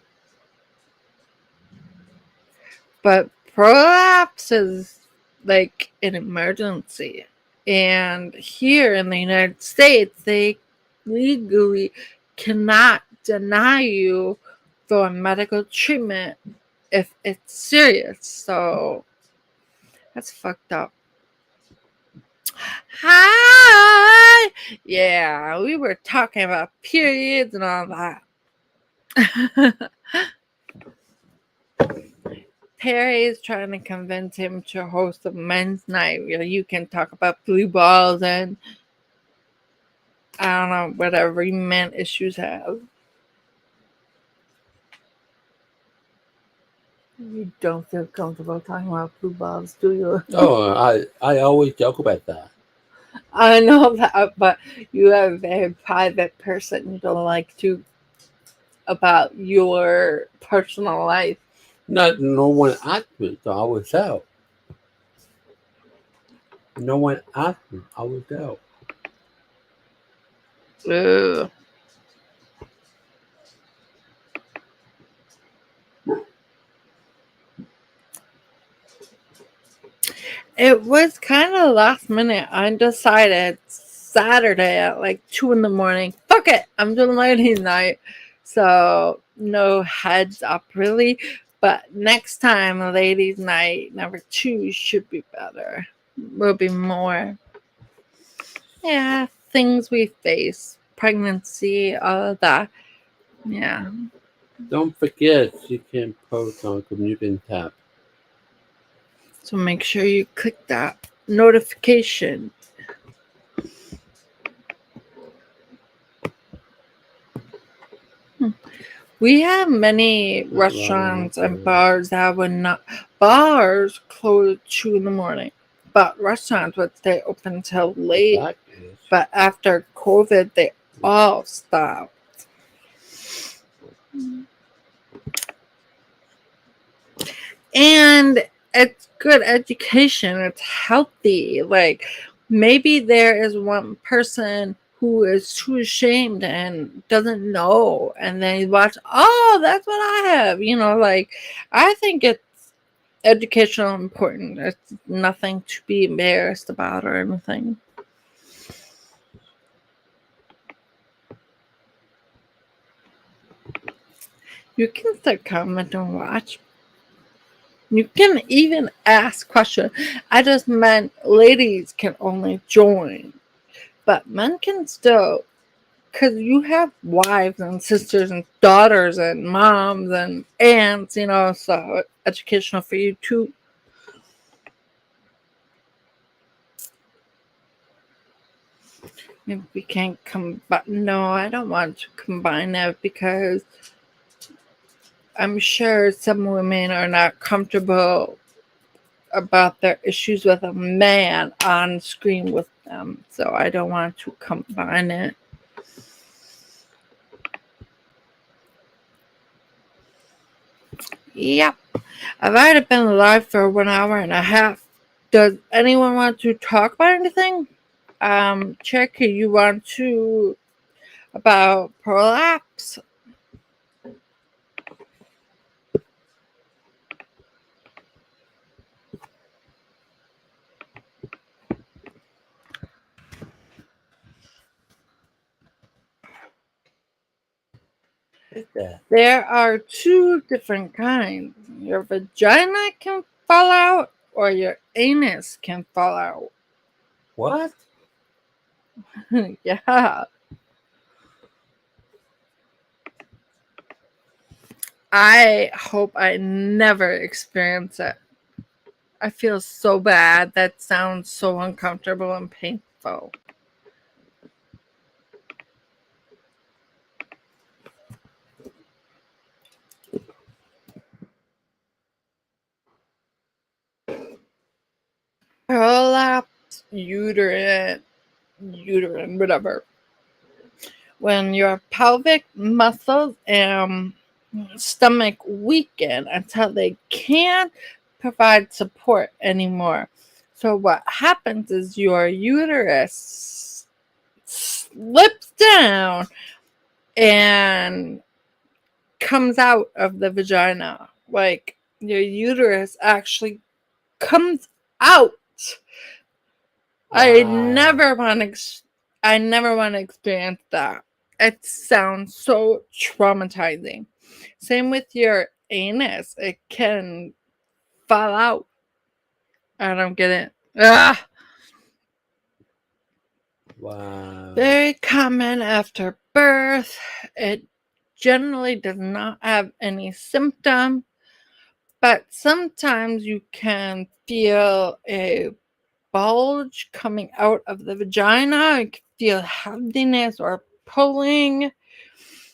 Speaker 1: But prolapse is like an emergency. And here in the United States, they legally cannot deny you for medical treatment if it's serious. So that's fucked up. Hi! Yeah, we were talking about periods and all that. Perry is trying to convince him to host a men's night where you can talk about blue balls and I don't know, whatever men issues have. You don't feel comfortable talking about blue balls, do you?
Speaker 2: Oh, I always joke about that.
Speaker 1: I know that, but you are a very private person. You don't like to about your personal life.
Speaker 2: No one asked me, so I would tell. No one asked me, I would tell.
Speaker 1: Ugh. It was kind of last minute. I decided Saturday at like 2 in the morning. Fuck it, I'm doing ladies' night. So no heads up really. But next time, ladies' night number 2 should be better. Will be more, yeah, things we face, pregnancy, all of that. Yeah.
Speaker 2: Don't forget you can post on Community tab.
Speaker 1: So make sure you click that notification. We have many restaurants and bars that would not. Bars close at 2 in the morning, but restaurants would stay open till late. But after COVID, they all stopped. And it's good education. It's healthy. Like maybe there is one person who is too ashamed and doesn't know, and then you watch, oh, that's what I have. Like I think it's educational important. It's nothing to be embarrassed about or anything. You can still comment and watch. You can even ask questions. I just meant ladies can only join, but men can still, because you have wives and sisters and daughters and moms and aunts, so educational for you too. Maybe we can't no, I don't want to combine that because I'm sure some women are not comfortable about their issues with a man on screen with them, so I don't want to combine it. Yep. I've already been live for 1.5 hours. Does anyone want to talk about anything? Cherokee, you want to about prolapse? There are 2 different kinds. Your vagina can fall out or your anus can fall out.
Speaker 2: What?
Speaker 1: Yeah. I hope I never experience it. I feel so bad. That sounds so uncomfortable and painful. Prolapse uterine, whatever. When your pelvic muscles and stomach weaken until they can't provide support anymore. So what happens is your uterus slips down and comes out of the vagina. Like your uterus actually comes out.
Speaker 2: Wow.
Speaker 1: I never want to experience that. It sounds so traumatizing. Same with your anus. It can fall out. I don't get it. Ah!
Speaker 2: Wow.
Speaker 1: Very common after birth. It generally does not have any symptom, but sometimes you can feel a bulge coming out of the vagina. You can feel heaviness or pulling.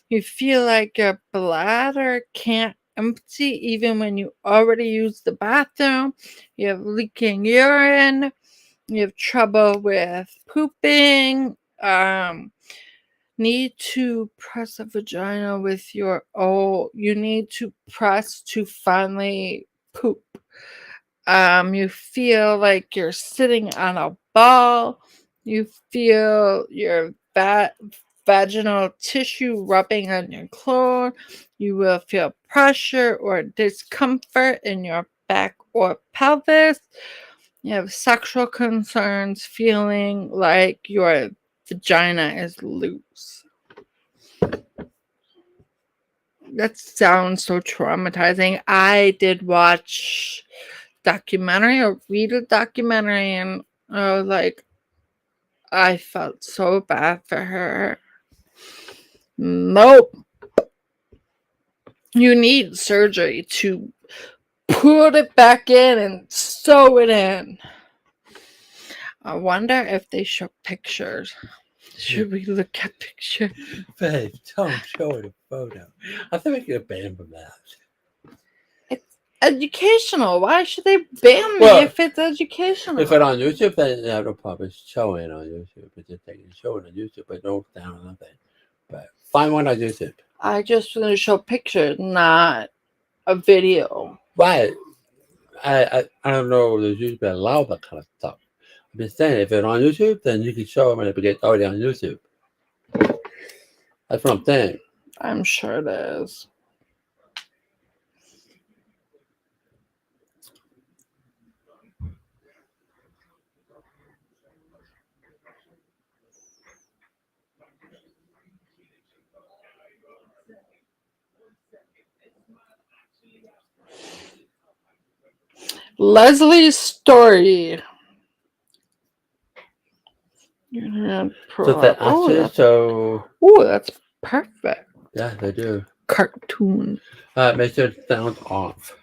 Speaker 1: You feel like your bladder can't empty even when you already used the bathroom. You have leaking urine. You have trouble with pooping. Need to press the vagina with your you need to press to finally poop. You feel like you're sitting on a ball. You feel your vaginal tissue rubbing on your clothes. You will feel pressure or discomfort in your back or pelvis. You have sexual concerns, feeling like your vagina is loose. That sounds so traumatizing. I did watch documentary or read a documentary, and I was like, I felt so bad for her. Nope. You need surgery to put it back in and sew it in. I wonder if they show pictures. Should we look at pictures?
Speaker 2: Babe, don't show it a photo. I think we can get banned from that.
Speaker 1: It's educational. Why should they ban me
Speaker 2: Well,
Speaker 1: if it's educational?
Speaker 2: If it's on YouTube, then they'll probably show it on YouTube. But just they can show it on YouTube, but no down or nothing. But find one on YouTube.
Speaker 1: I just want to show pictures, not a video.
Speaker 2: But I don't know if YouTube allow that kind of stuff. I'm just saying, if it's on YouTube, then you can show them and it gets already on YouTube. That's what I'm saying.
Speaker 1: I'm sure it is. Leslie's story.
Speaker 2: So the actors,
Speaker 1: that's perfect.
Speaker 2: Yeah, they do.
Speaker 1: Cartoon.
Speaker 2: Make sure it sounds off.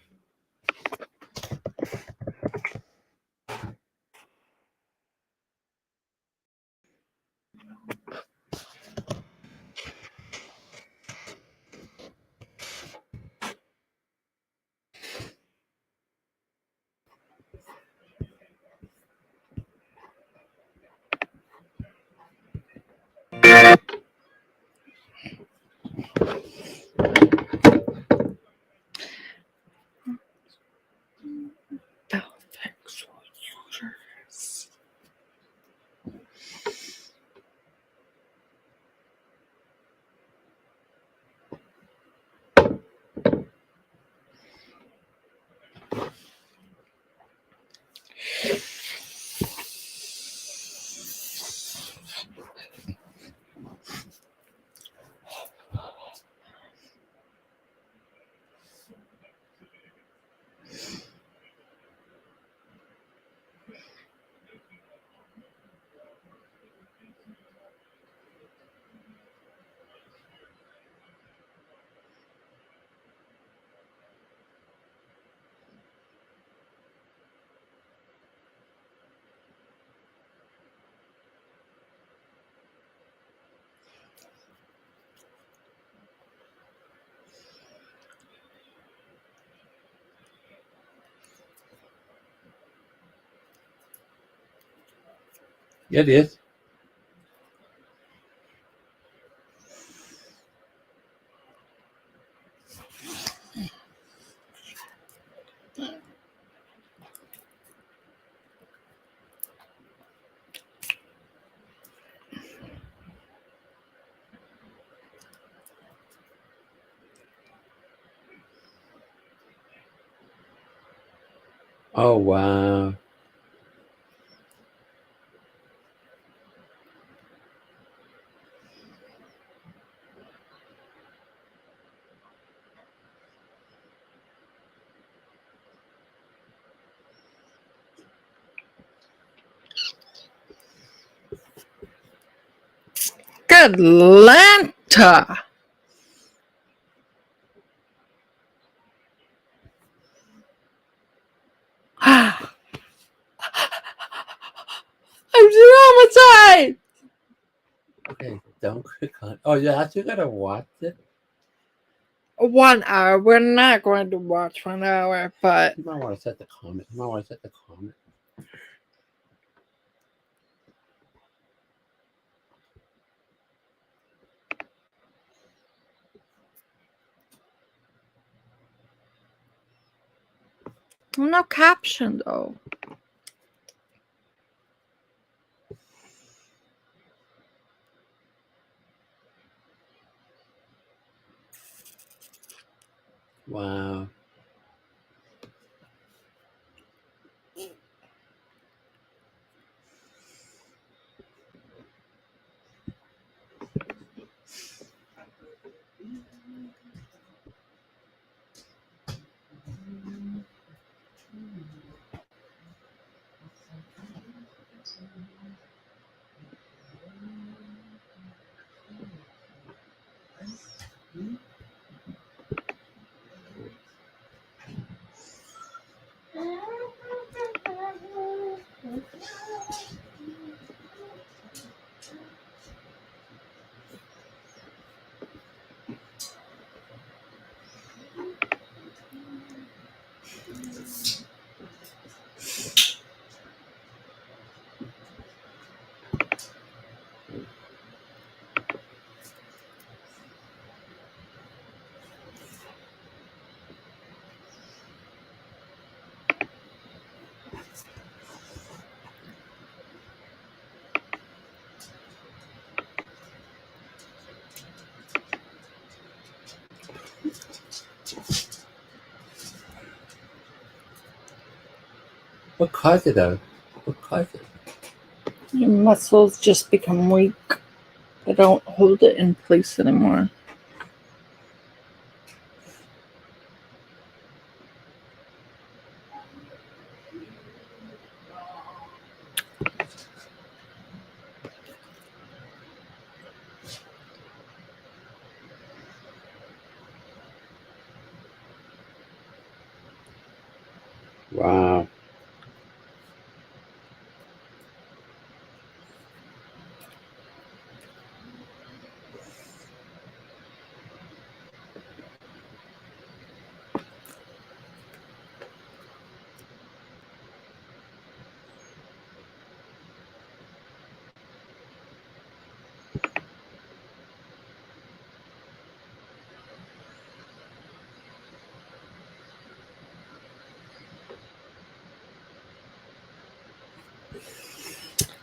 Speaker 2: Yeah, it is. Oh, wow.
Speaker 1: Atlanta. I'm traumatized.
Speaker 2: Okay, don't click on. Oh, yeah, you gotta watch it.
Speaker 1: 1 hour. We're not going to watch 1 hour, but
Speaker 2: You might want to set the comment. You might want to set the comment.
Speaker 1: No caption though.
Speaker 2: Wow. What caused it though? What caused it?
Speaker 1: Your muscles just become weak. They don't hold it in place anymore.
Speaker 2: Wow.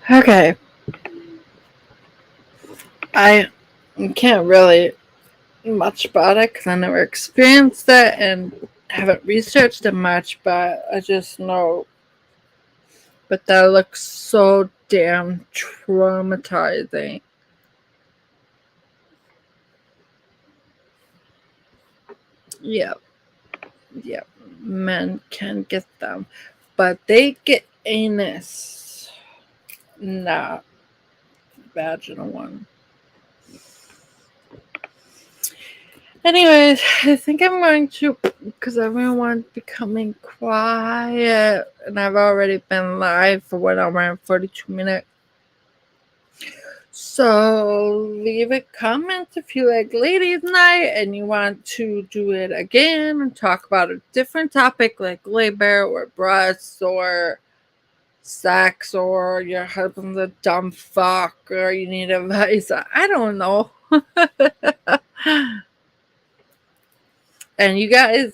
Speaker 1: Okay. I can't really much about it because I never experienced it and haven't researched it much, but I just know. But that looks so damn traumatizing. Yep. Yep. Men can get them. But they get anus, not vaginal one. Anyways, I think I'm going to, because everyone's becoming quiet, and I've already been live for 1 hour and 42 minutes. So leave a comment if you like ladies' night and you want to do it again and talk about a different topic like labor or breasts or sex or your husband's a dumb fuck or you need advice. I don't know. And you guys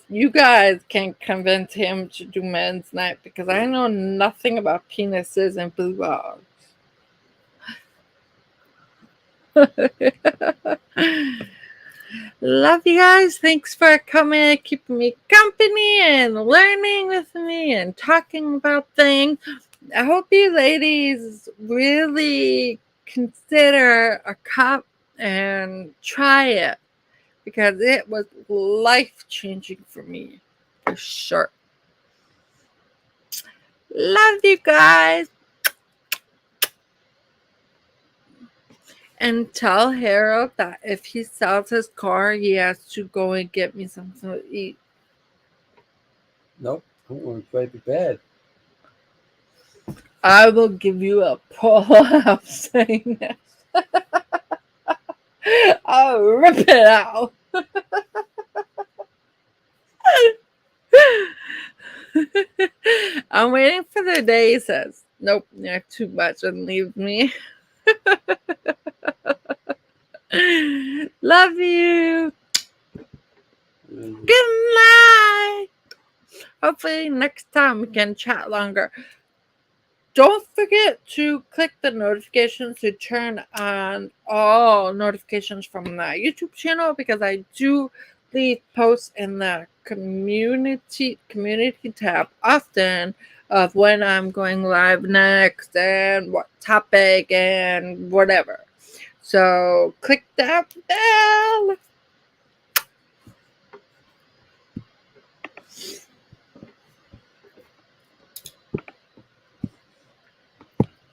Speaker 1: can convince him to do men's night because I know nothing about penises and blue balls. Love you guys. Thanks for coming, keeping me company and learning with me and talking about things. I hope you ladies really consider a cup and try it because it was life-changing for me, for sure. Love you guys. And tell Harol'd that if he sells his car, he has to go and get me something to eat.
Speaker 2: Nope. I'm going to be bad.
Speaker 1: I will give you a pull-up saying this. I'll rip it out. I'm waiting for the day he says, nope, you're too much and leave me. Love you. Good night. hopefully next time we can chat longer. Don't forget to click the notifications to turn on all notifications from the YouTube channel, because I do leave posts in the community tab often of when I'm going live next and what topic and whatever. So click that bell